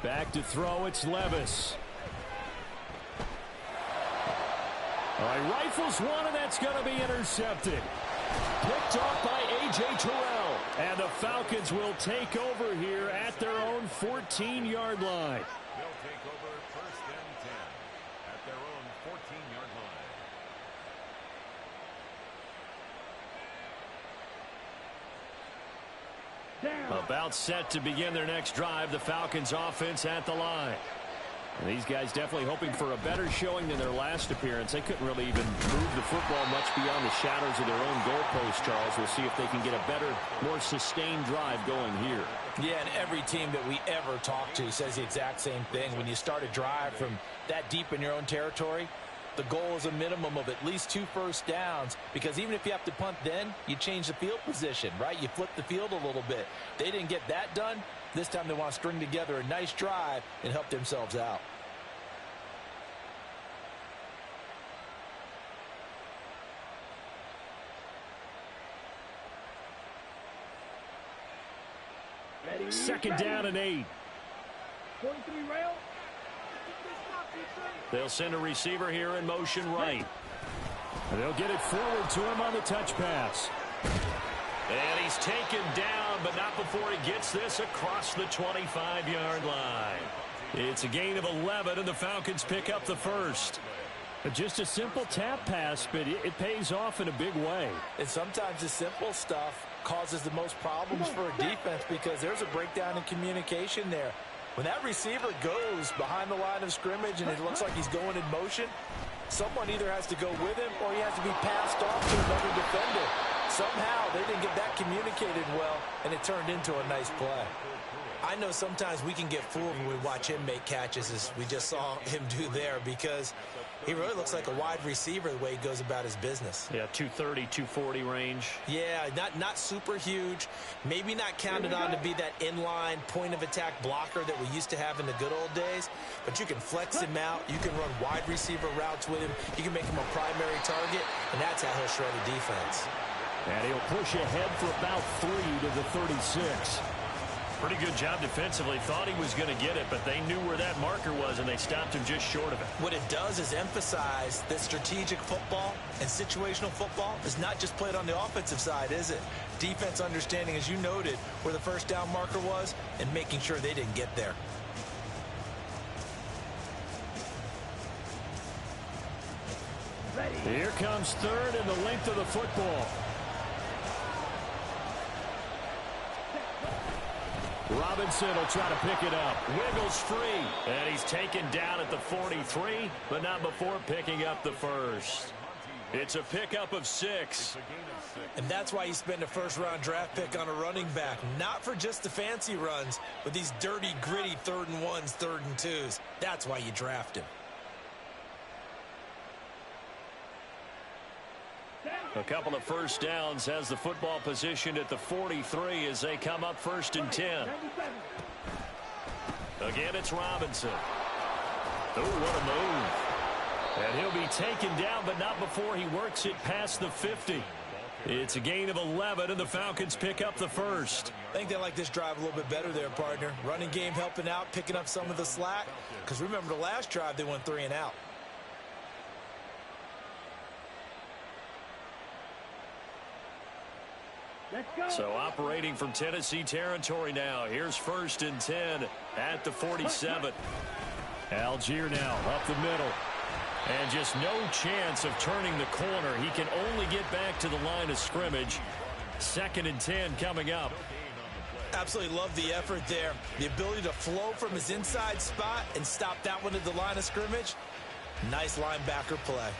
Back to throw, it's Levis. All right, rifles one, and that's going to be intercepted. Picked off by A.J. Terrell. And the Falcons will take over here at their own 14-yard line. They'll take over 1st and 10 at their own 14-yard line. Down. About set to begin their next drive, the Falcons offense at the line. And these guys definitely hoping for a better showing than their last appearance. They couldn't really even move the football much beyond the shadows of their own goalpost, Charles. We'll see if they can get a better, more sustained drive going here. Yeah, and every team that we ever talk to says the exact same thing. When you start a drive from that deep in your own territory, the goal is a minimum of at least 2 first downs, because even if you have to punt then, you change the field position, right? You flip the field a little bit. They didn't get that done. This time they want to string together a nice drive and help themselves out. Ready, 2nd down and 8. 43 rail. They'll send a receiver here in motion right. And they'll get it forward to him on the touch pass. And he's taken down, but not before he gets this across the 25-yard line. It's a gain of 11, and the Falcons pick up the first. Just a simple tap pass, but it pays off in a big way. And sometimes the simple stuff causes the most problems for a defense, because there's a breakdown in communication there. When that receiver goes behind the line of scrimmage and it looks like he's going in motion, someone either has to go with him or he has to be passed off to another defender. Somehow they didn't get that communicated well, and it turned into a nice play. I know sometimes we can get fooled when we watch him make catches, as we just saw him do there, because he really looks like a wide receiver the way he goes about his business. Yeah, 230, 240 range. Yeah, not super huge. Maybe not counted on to be that inline point-of-attack blocker that we used to have in the good old days. But you can flex him out. You can run wide receiver routes with him. You can make him a primary target, and that's how he'll shred a defense. And he'll push ahead for about 3 to the 36. Pretty good job defensively. Thought he was going to get it, but they knew where that marker was, and they stopped him just short of it. What it does is emphasize that strategic football and situational football is not just played on the offensive side, is it? Defense understanding, as you noted, where the first down marker was and making sure they didn't get there. Ready. Here comes 3rd and the length of the football. Robinson will try to pick it up. Wiggles free. And he's taken down at the 43, but not before picking up the first. It's a pickup of 6. And that's why you spend a first-round draft pick on a running back. Not for just the fancy runs, but these dirty, gritty 3rd and 1s, 3rd and 2s. That's why you draft him. A couple of first downs has the football positioned at the 43 as they come up 1st and 10. Again, it's Robinson. Oh, what a move. And he'll be taken down, but not before he works it past the 50. It's a gain of 11, and the Falcons pick up the first. I think they like this drive a little bit better there, partner. Running game helping out, picking up some of the slack. Because remember, the last drive, they went 3 and out. Let's go. So operating from Tennessee territory now. Here's 1st and 10 at the 47. Algier now up the middle. And just no chance of turning the corner. He can only get back to the line of scrimmage. 2nd and 10 coming up. Absolutely love the effort there. The ability to flow from his inside spot and stop that one at the line of scrimmage. Nice linebacker play.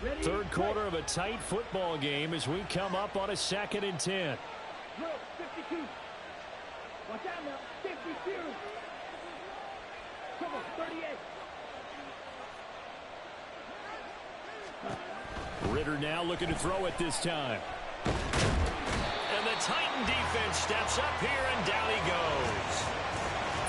Ready? Third quarter of a tight football game as we come up on a 2nd and 10. Drill, 52. Watch out now. 52. Come on, 38. Ritter now looking to throw it this time. And the Titan defense steps up here, and down he goes.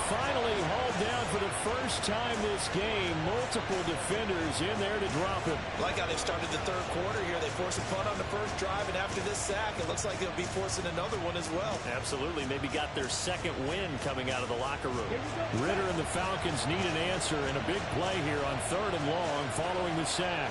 Finally hauled down for the first time this game. Multiple defenders in there to drop him. Like how they started the third quarter here. They forced a punt on the first drive, and after this sack, it looks like they'll be forcing another one as well. Absolutely. Maybe got their second win coming out of the locker room. Ritter and the Falcons need an answer, and a big play here on 3rd and long following the sack.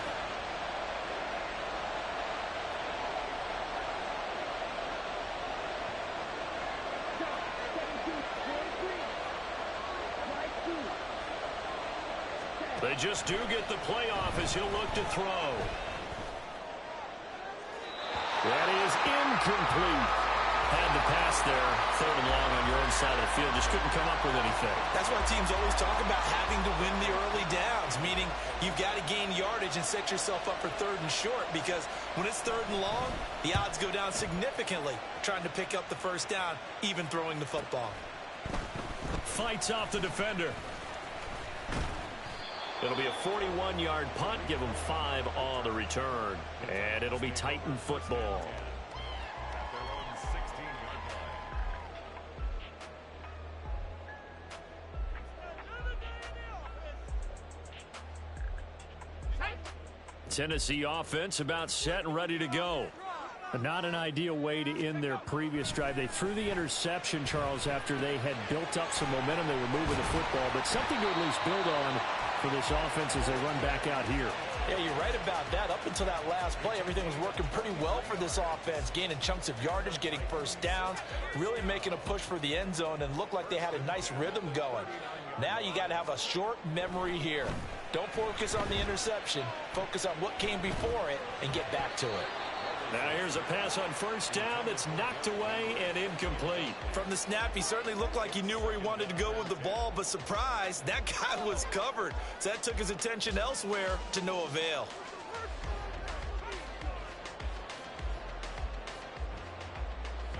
They just do get the playoff as he'll look to throw. That is incomplete. Had the pass there, 3rd and long on your own side of the field. Just couldn't come up with anything. That's why teams always talk about having to win the early downs, meaning you've got to gain yardage and set yourself up for 3rd and short, because when it's 3rd and long, the odds go down significantly trying to pick up the first down, even throwing the football. Fights off the defender. It'll be a 41-yard punt. Give them 5 on the return. And it'll be Titan football. Tennessee offense about set and ready to go. Not an ideal way to end their previous drive. They threw the interception, Charles, after they had built up some momentum. They were moving the football, but something to at least build on for this offense as they run back out here. Yeah, you're right about that. Up until that last play, everything was working pretty well for this offense, gaining chunks of yardage, getting first downs, really making a push for the end zone, and looked like they had a nice rhythm going. Now you got to have a short memory here. Don't focus on the interception. Focus on what came before it and get back to it. Now here's a pass on first down that's knocked away and incomplete. From the snap, he certainly looked like he knew where he wanted to go with the ball, but surprise, that guy was covered. So that took his attention elsewhere to no avail.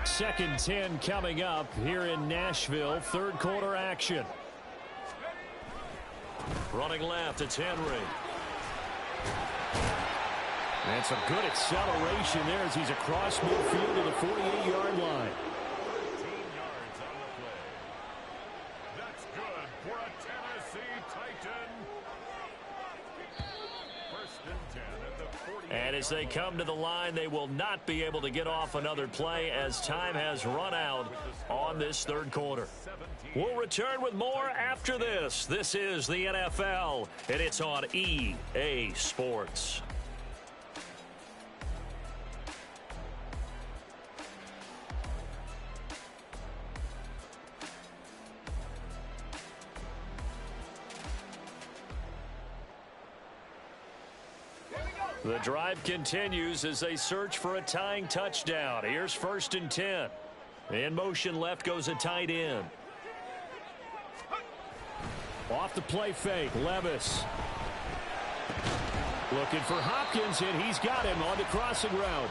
Second 10 coming up here in Nashville. Third quarter action. Running left, it's Henry. And some good acceleration there as he's across midfield to the 48-yard line. 13 yards on the play. That's good for a Tennessee Titan. 1st and 10 at the 48. And as they come to the line, they will not be able to get off another play as time has run out on this third quarter. We'll return with more after this. This is the NFL, and it's on EA Sports. The drive continues as they search for a tying touchdown. Here's 1st and 10. In motion left goes a tight end. Off the play fake, Levis. Looking for Hopkins, and he's got him on the crossing route.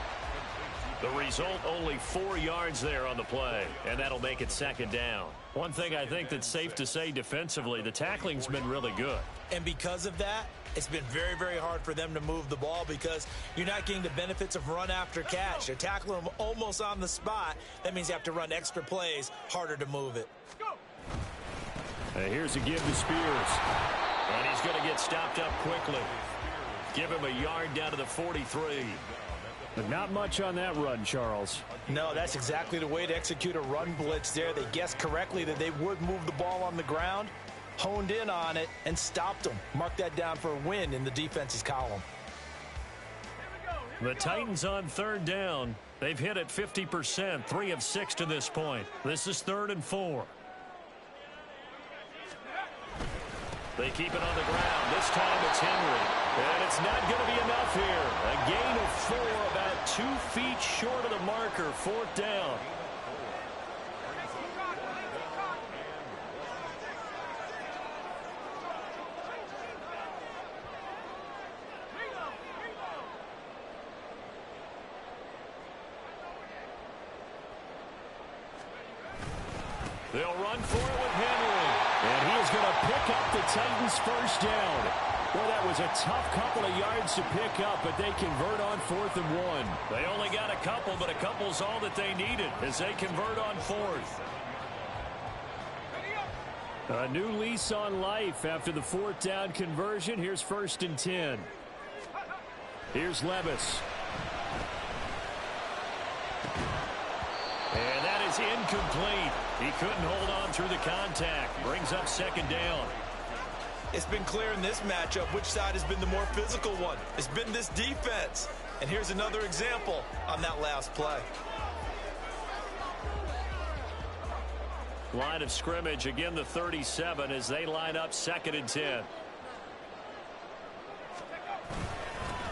The result, only 4 yards there on the play, and that'll make it 2nd down. One thing I think that's safe to say defensively, the tackling's been really good. And because of that, it's been very, very hard for them to move the ball because you're not getting the benefits of run after catch. They're tackling them almost on the spot. That means you have to run extra plays, harder to move it. And here's a give to Spears. And he's going to get stopped up quickly. Give him a yard down to the 43. But not much on that run, Charles. No, that's exactly the way to execute a run blitz there. They guessed correctly that they would move the ball on the ground. honed in on it, and stopped them. Mark that down for a win in the defense's column. The Titans on third down. They've hit it 50%, 3 of 6 to this point. This is 3rd and 4. They keep it on the ground. This time it's Henry. And it's not going to be enough here. A gain of 4, about 2 feet short of the marker. 4th down. They'll run for it with Henry. And he is going to pick up the Titans' first down. Boy, that was a tough couple of yards to pick up, but they convert on 4th and 1. They only got a couple, but a couple's all that they needed as they convert on 4th. A new lease on life after the 4th down conversion. Here's 1st and 10. Here's Levis. And that is incomplete. He couldn't hold on through the contact. Brings up 2nd down. It's been clear in this matchup which side has been the more physical one. It's been this defense. And here's another example on that last play. Line of scrimmage, again the 37 as they line up 2nd and 10.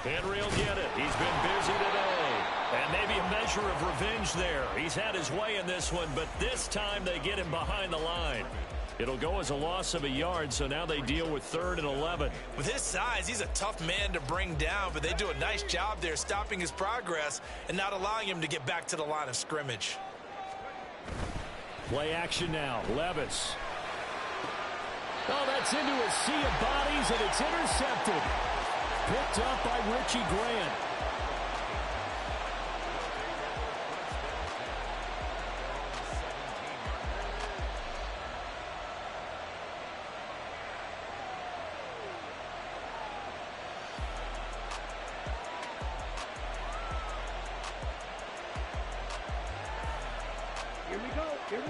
Henry will get it. He's been busy today. And maybe a measure of revenge there. He's had his way in this one, but this time they get him behind the line. It'll go as a loss of a yard, so now they deal with 3rd and 11. With his size, he's a tough man to bring down, but they do a nice job there stopping his progress and not allowing him to get back to the line of scrimmage. Play action now. Levis. Oh, that's into a sea of bodies, and it's intercepted. Picked up by Richie Grant.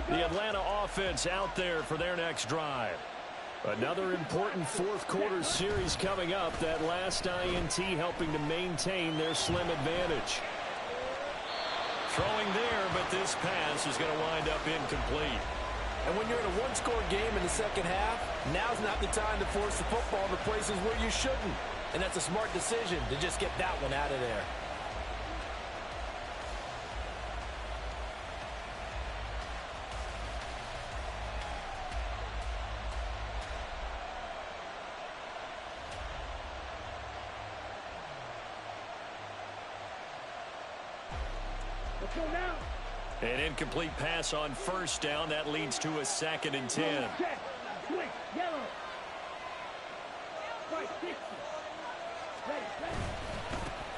The Atlanta offense out there for their next drive. Another important 4th quarter series coming up. That last INT helping to maintain their slim advantage. Throwing there, but this pass is going to wind up incomplete. And when you're in a one-score game in the second half, now's not the time to force the football to places where you shouldn't. And that's a smart decision to just get that one out of there. An incomplete pass on 1st down. That leads to a 2nd and 10.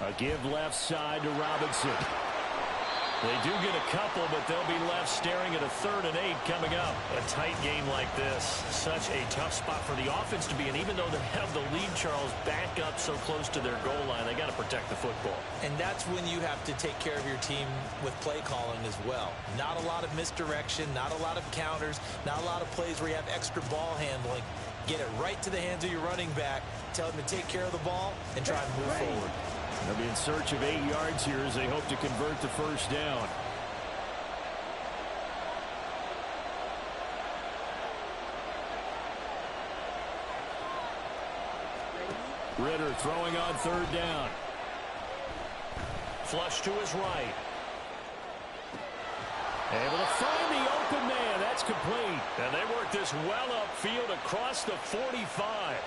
A give left side to Robinson. They do get a couple, but they'll be left staring at a 3rd and 8 coming up. A tight game like this, such a tough spot for the offense to be in. Even though they have the lead, Charles, back up so close to their goal line, they got to protect the football. And that's when you have to take care of your team with play calling as well. Not a lot of misdirection, not a lot of counters, not a lot of plays where you have extra ball handling. Get it right to the hands of your running back, tell him to take care of the ball, and try and move forward. They'll be in search of 8 yards here as they hope to convert the 1st down. Ritter throwing on 3rd down. Flush to his right. Able to find the open man. That's complete. And they work this well upfield across the 45.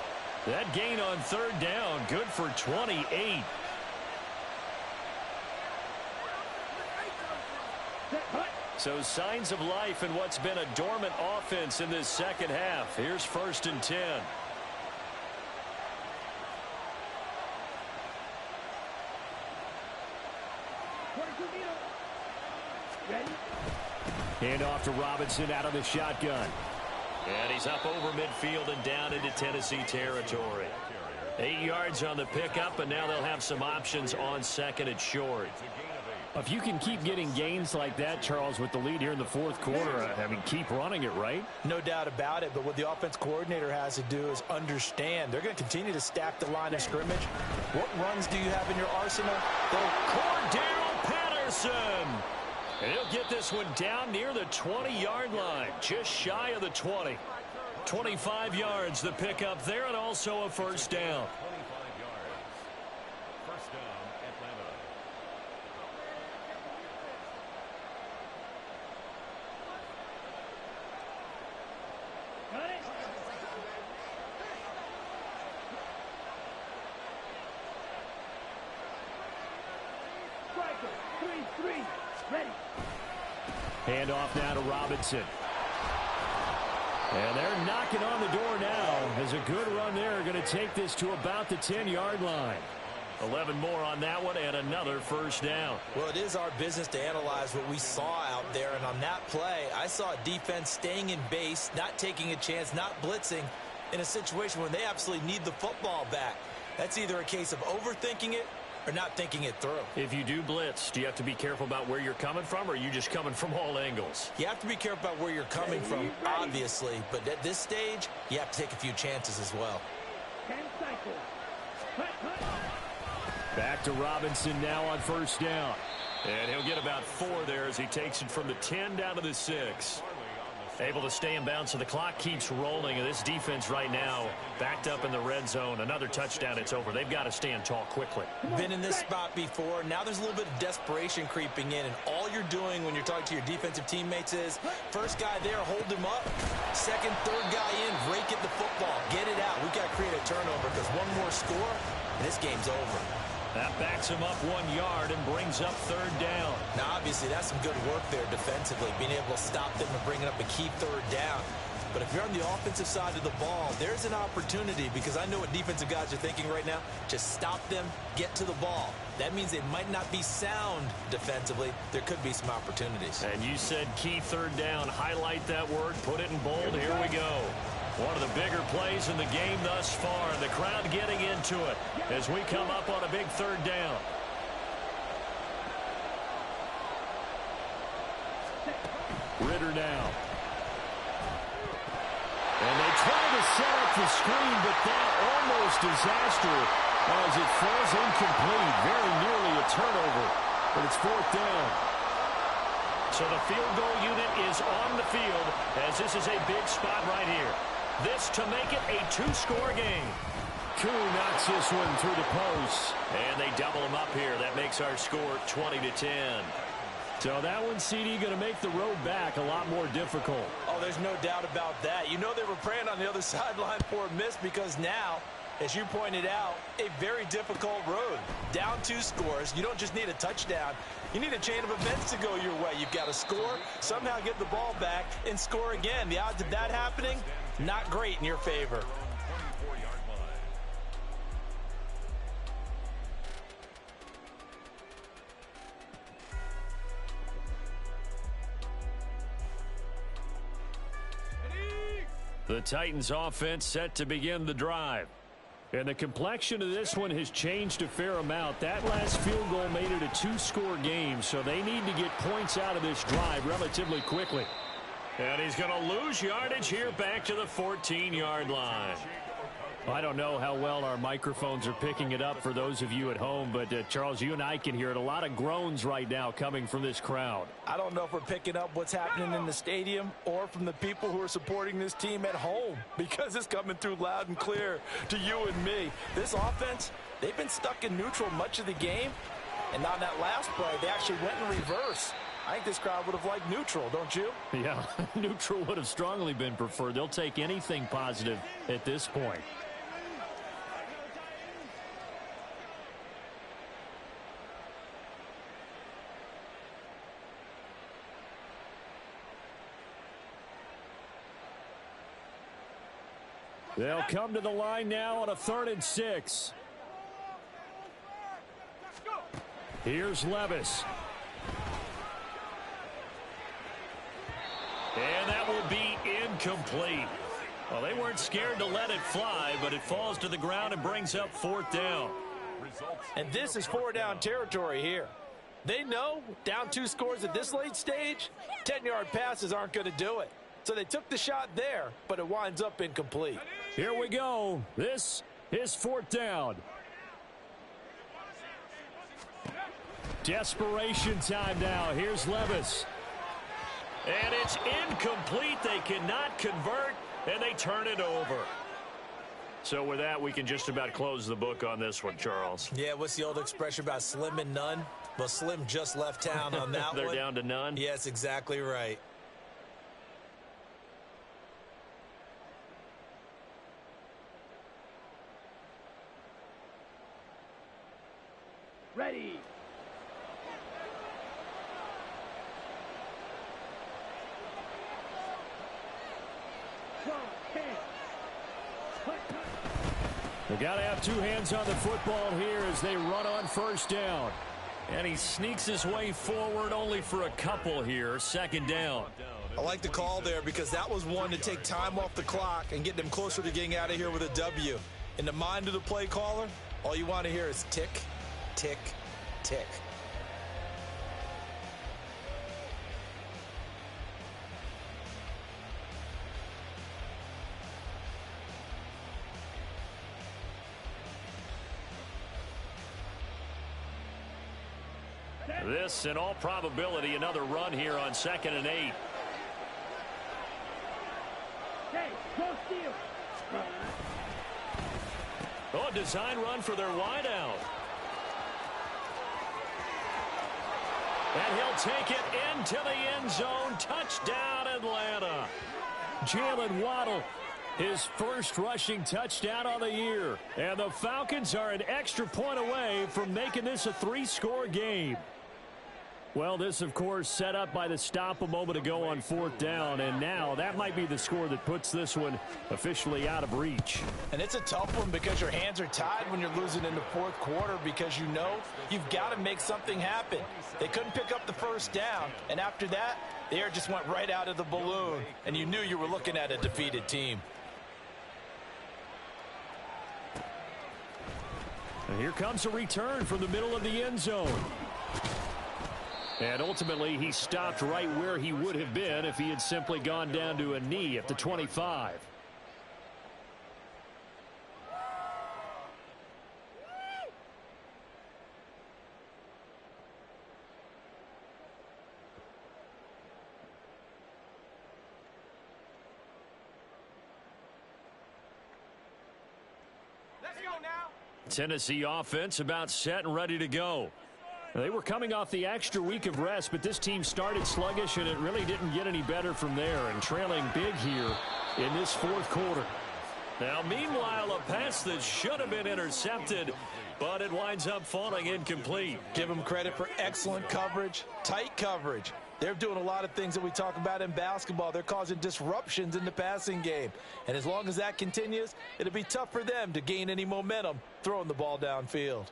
That gain on 3rd down, good for 28. So signs of life in what's been a dormant offense in this second half. Here's 1st and 10. Hand off to Robinson out of the shotgun. And he's up over midfield and down into Tennessee territory. 8 yards on the pickup, and now they'll have some options on 2nd and short. If you can keep getting gains like that, Charles, with the lead here in the fourth quarter, I mean, keep running it, right? No doubt about it, but what the offense coordinator has to do is understand. They're going to continue to stack the line of scrimmage. What runs do you have in your arsenal? Cordell Patterson. And he'll get this one down near the 20-yard line, just shy of the 20. 25 yards the pickup there, and also a first down. 25 yards. First down, Atlanta. Got it. Striker, 3-3, ready. Hand off now to Robinson. And they're knocking on the door now as a good run there. Going to take this to about the 10-yard line. 11 more on that one and another first down. Well, it is our business to analyze what we saw out there. And on that play, I saw a defense staying in base, not taking a chance, not blitzing in a situation where they absolutely need the football back. That's either a case of overthinking it or not thinking it through. If you do blitz, do you have to be careful about where you're coming from, or are you just coming from all angles? You have to be careful about where you're coming from, obviously. But at this stage, you have to take a few chances as well. 10 cycles. Back to Robinson now on first down. And he'll get about 4 there as he takes it from the 10 down to the 6. Able to stay in bounds, so the clock keeps rolling. And this defense right now backed up in the red zone. Another touchdown, it's over. They've got to stand tall quickly. Been in this spot before. Now there's a little bit of desperation creeping in. And all you're doing when you're talking to your defensive teammates is, first guy there, hold him up. Second, third guy in, rake at the football. Get it out. We've got to create a turnover because one more score, and this game's over. That backs him up 1 yard and brings up third down. Now, obviously, that's some good work there defensively, being able to stop them and bringing up a key third down. But if you're on the offensive side of the ball, there's an opportunity, because I know what defensive guys are thinking right now. Just stop them, get to the ball. That means they might not be sound defensively. There could be some opportunities. And you said key third down. Highlight that word, put it in bold. Here we go. One of the bigger plays in the game thus far. The crowd getting into it as we come up on a big third down. Ritter now. And they try to set up the screen, but that almost disaster as it falls incomplete. Very nearly a turnover, but it's fourth down. So the field goal unit is on the field as this is a big spot right here. This to make it a 2-score game. Koo knocks this one through the post. And they double him up here. That makes our score 20-10. So that one, CD, going to make the road back a lot more difficult. Oh, there's no doubt about that. You know they were praying on the other sideline for a miss, because now, as you pointed out, a very difficult road. Down 2 scores. You don't just need a touchdown. You need a chain of events to go your way. You've got to score, somehow get the ball back, and score again. The odds of that happening, not great in your favor. 24-yard line. The Titans offense set to begin the drive. And the complexion of this one has changed a fair amount. That last field goal made it a 2-score game, so they need to get points out of this drive relatively quickly. And he's going to lose yardage here back to the 14-yard line. I don't know how well our microphones are picking it up for those of you at home, but Charles, you and I can hear it. A lot of groans right now coming from this crowd. I don't know if we're picking up what's happening in the stadium or from the people who are supporting this team at home, because it's coming through loud and clear to you and me. This offense, they've been stuck in neutral much of the game, and on that last play, they actually went in reverse. I think this crowd would have liked neutral, don't you? Yeah, neutral would have strongly been preferred. They'll take anything positive at this point. They'll come to the line now on a 3rd and 6. Here's Levis. And that will be incomplete. Well, they weren't scared to let it fly, but it falls to the ground and brings up 4th down. And this is 4-down territory here. They know down 2 scores at this late stage, 10-yard passes aren't going to do it. So they took the shot there, but it winds up incomplete. Here we go. This is 4th down. Desperation time now. Here's Levis. And it's incomplete. They cannot convert, and they turn it over. So with that, we can just about close the book on this one, Charles. Yeah, what's the old expression about slim and none? Well, Slim just left town on that They're one. down to none? Yes, exactly right. Ready. They got to have 2 hands on the football here as they run on 1st down. And he sneaks his way forward only for a couple here. 2nd down. I like the call there because that was one to take time off the clock and get them closer to getting out of here with a W. In the mind of the play caller, all you want to hear is tick, tick, tick. This, in all probability, another run here on 2nd and 8. Okay, go steal. Oh, a design run for their wideout. And he'll take it into the end zone. Touchdown, Atlanta. Jalen Waddle, his first rushing touchdown on the year. And the Falcons are an extra point away from making this a 3-score game. Well, this, of course, set up by the stop a moment ago on 4th down, and now that might be the score that puts this one officially out of reach. And it's a tough one because your hands are tied when you're losing in the 4th quarter because you know you've got to make something happen. They couldn't pick up the 1st down, and after that, the air just went right out of the balloon, and you knew you were looking at a defeated team. And here comes a return from the middle of the end zone. And ultimately, he stopped right where he would have been if he had simply gone down to a knee at the 25. Let's go now. Tennessee offense about set and ready to go. They were coming off the extra week of rest, but this team started sluggish, and it really didn't get any better from there, and trailing big here in this 4th quarter. Now, meanwhile, a pass that should have been intercepted, but it winds up falling incomplete. Give them credit for excellent coverage, tight coverage. They're doing a lot of things that we talk about in basketball. They're causing disruptions in the passing game. And as long as that continues, it'll be tough for them to gain any momentum throwing the ball downfield.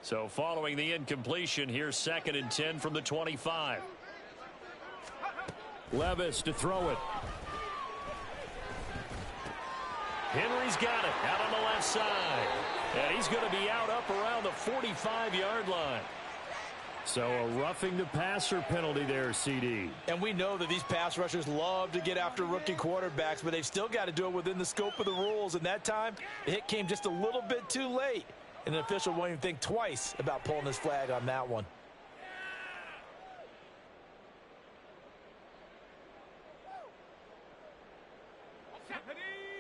So following the incompletion, here's 2nd and 10 from the 25. Levis to throw it. Henry's got it out on the left side. And he's going to be out up around the 45-yard line. So a roughing the passer penalty there, CD. And we know that these pass rushers love to get after rookie quarterbacks, but they've still got to do it within the scope of the rules. And that time, the hit came just a little bit too late. And an official won't even think twice about pulling his flag on that one.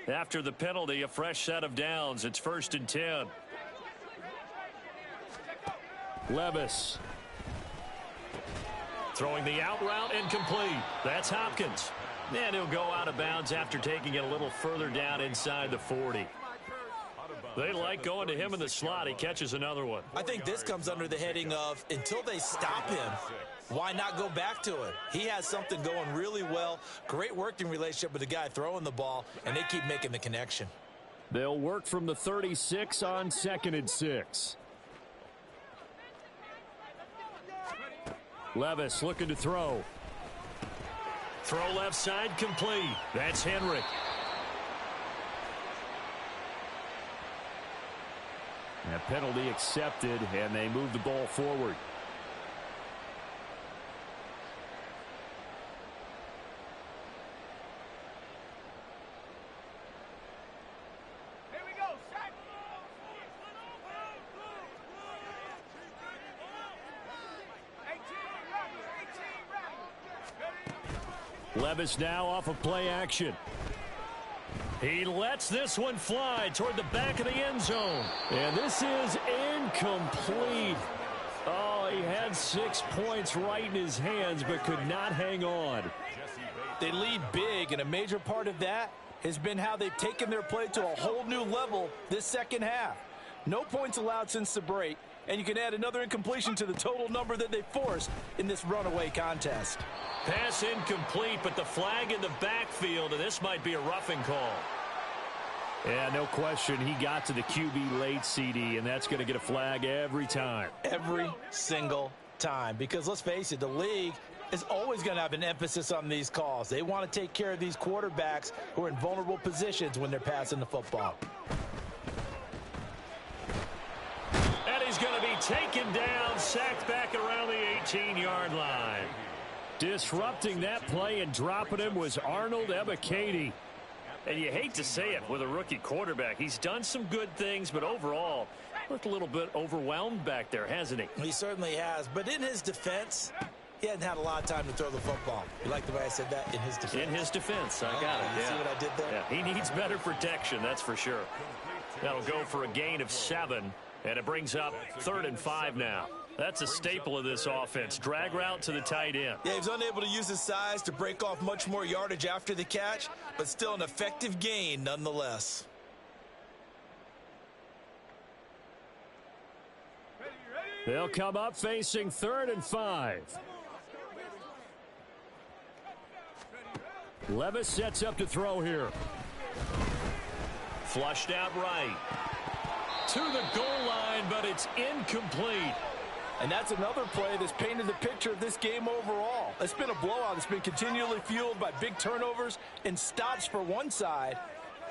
After the penalty, a fresh set of downs. It's 1st and 10. Levis. Throwing the out route incomplete. That's Hopkins. And he'll go out of bounds after taking it a little further down inside the 40. They like going to him in the slot. He catches another one. I think this comes under the heading of until they stop him, why not go back to it? He has something going really well. Great working relationship with the guy throwing the ball, and they keep making the connection. They'll work from the 36 on 2nd and 6. Levis looking to throw. Throw left side complete. That's Henry. That penalty accepted, and they move the ball forward. Here we go, set. Levis now off of play action. He lets this one fly toward the back of the end zone. And this is incomplete. Oh, he had 6 points right in his hands, but could not hang on. They lead big, and a major part of that has been how they've taken their play to a whole new level this second half. No points allowed since the break, and you can add another incompletion to the total number that they forced in this runaway contest. Pass incomplete, but the flag in the backfield, and this might be a roughing call. Yeah, no question, he got to the QB late, CD, and that's going to get a flag every time. Every single time, because let's face it, the league is always going to have an emphasis on these calls. They want to take care of these quarterbacks who are in vulnerable positions when they're passing the football. And he's going to be taken down, sacked back around the 18-yard line. Disrupting that play and dropping him was Arnold Ebiketie. And you hate to say it with a rookie quarterback. He's done some good things, but overall, looked a little bit overwhelmed back there, hasn't he? He certainly has. But in his defense, he hadn't had a lot of time to throw the football. You like the way I said that? In his defense. In his defense. I got it. You see what I did there? Yeah, he needs better protection, that's for sure. That'll go for a gain of 7, and it brings up 3rd and 5 now. That's a staple of this offense. Drag route to the tight end. Yeah, he was unable to use his size to break off much more yardage after the catch, but still an effective gain nonetheless. They'll come up facing 3rd and 5. Levis sets up to throw here. Flushed out right. To the goal line, but it's incomplete. And that's another play that's painted the picture of this game overall. It's been a blowout. It's been continually fueled by big turnovers and stops for one side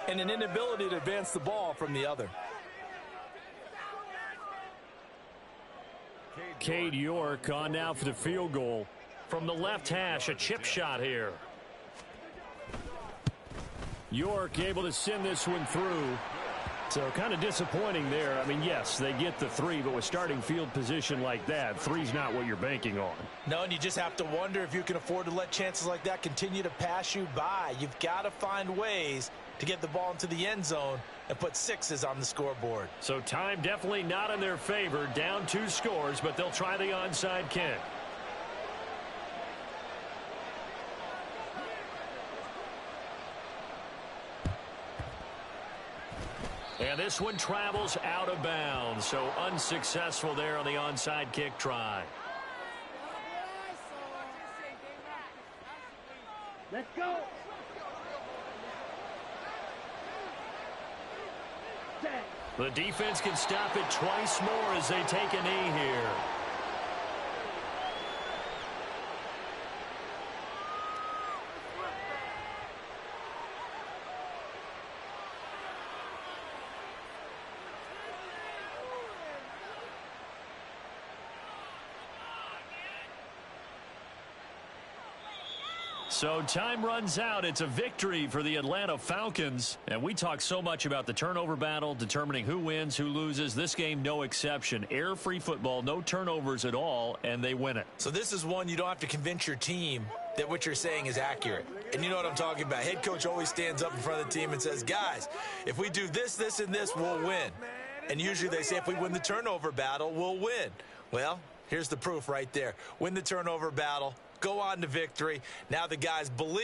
and an inability to advance the ball from the other. Cade York on now for the field goal. From the left hash, a chip shot here. York able to send this one through. So kind of disappointing there. I mean, yes, they get the 3, but with starting field position like that, 3's not what you're banking on. No, and you just have to wonder if you can afford to let chances like that continue to pass you by. You've got to find ways to get the ball into the end zone and put 6s on the scoreboard. So time definitely not in their favor. Down 2 scores, but they'll try the onside kick. And this one travels out of bounds, so unsuccessful there on the onside kick try. Let's go. Set. The defense can stop it twice more as they take a knee here. So time runs out. It's a victory for the Atlanta Falcons. And we talk so much about the turnover battle, determining who wins, who loses. This game, no exception. Air-free football, no turnovers at all, and they win it. So this is one you don't have to convince your team that what you're saying is accurate. And you know what I'm talking about. Head coach always stands up in front of the team and says, guys, if we do this, this, and this, we'll win. And usually they say if we win the turnover battle, we'll win. Well, here's the proof right there. Win the turnover battle. Go on to victory. Now the guys believe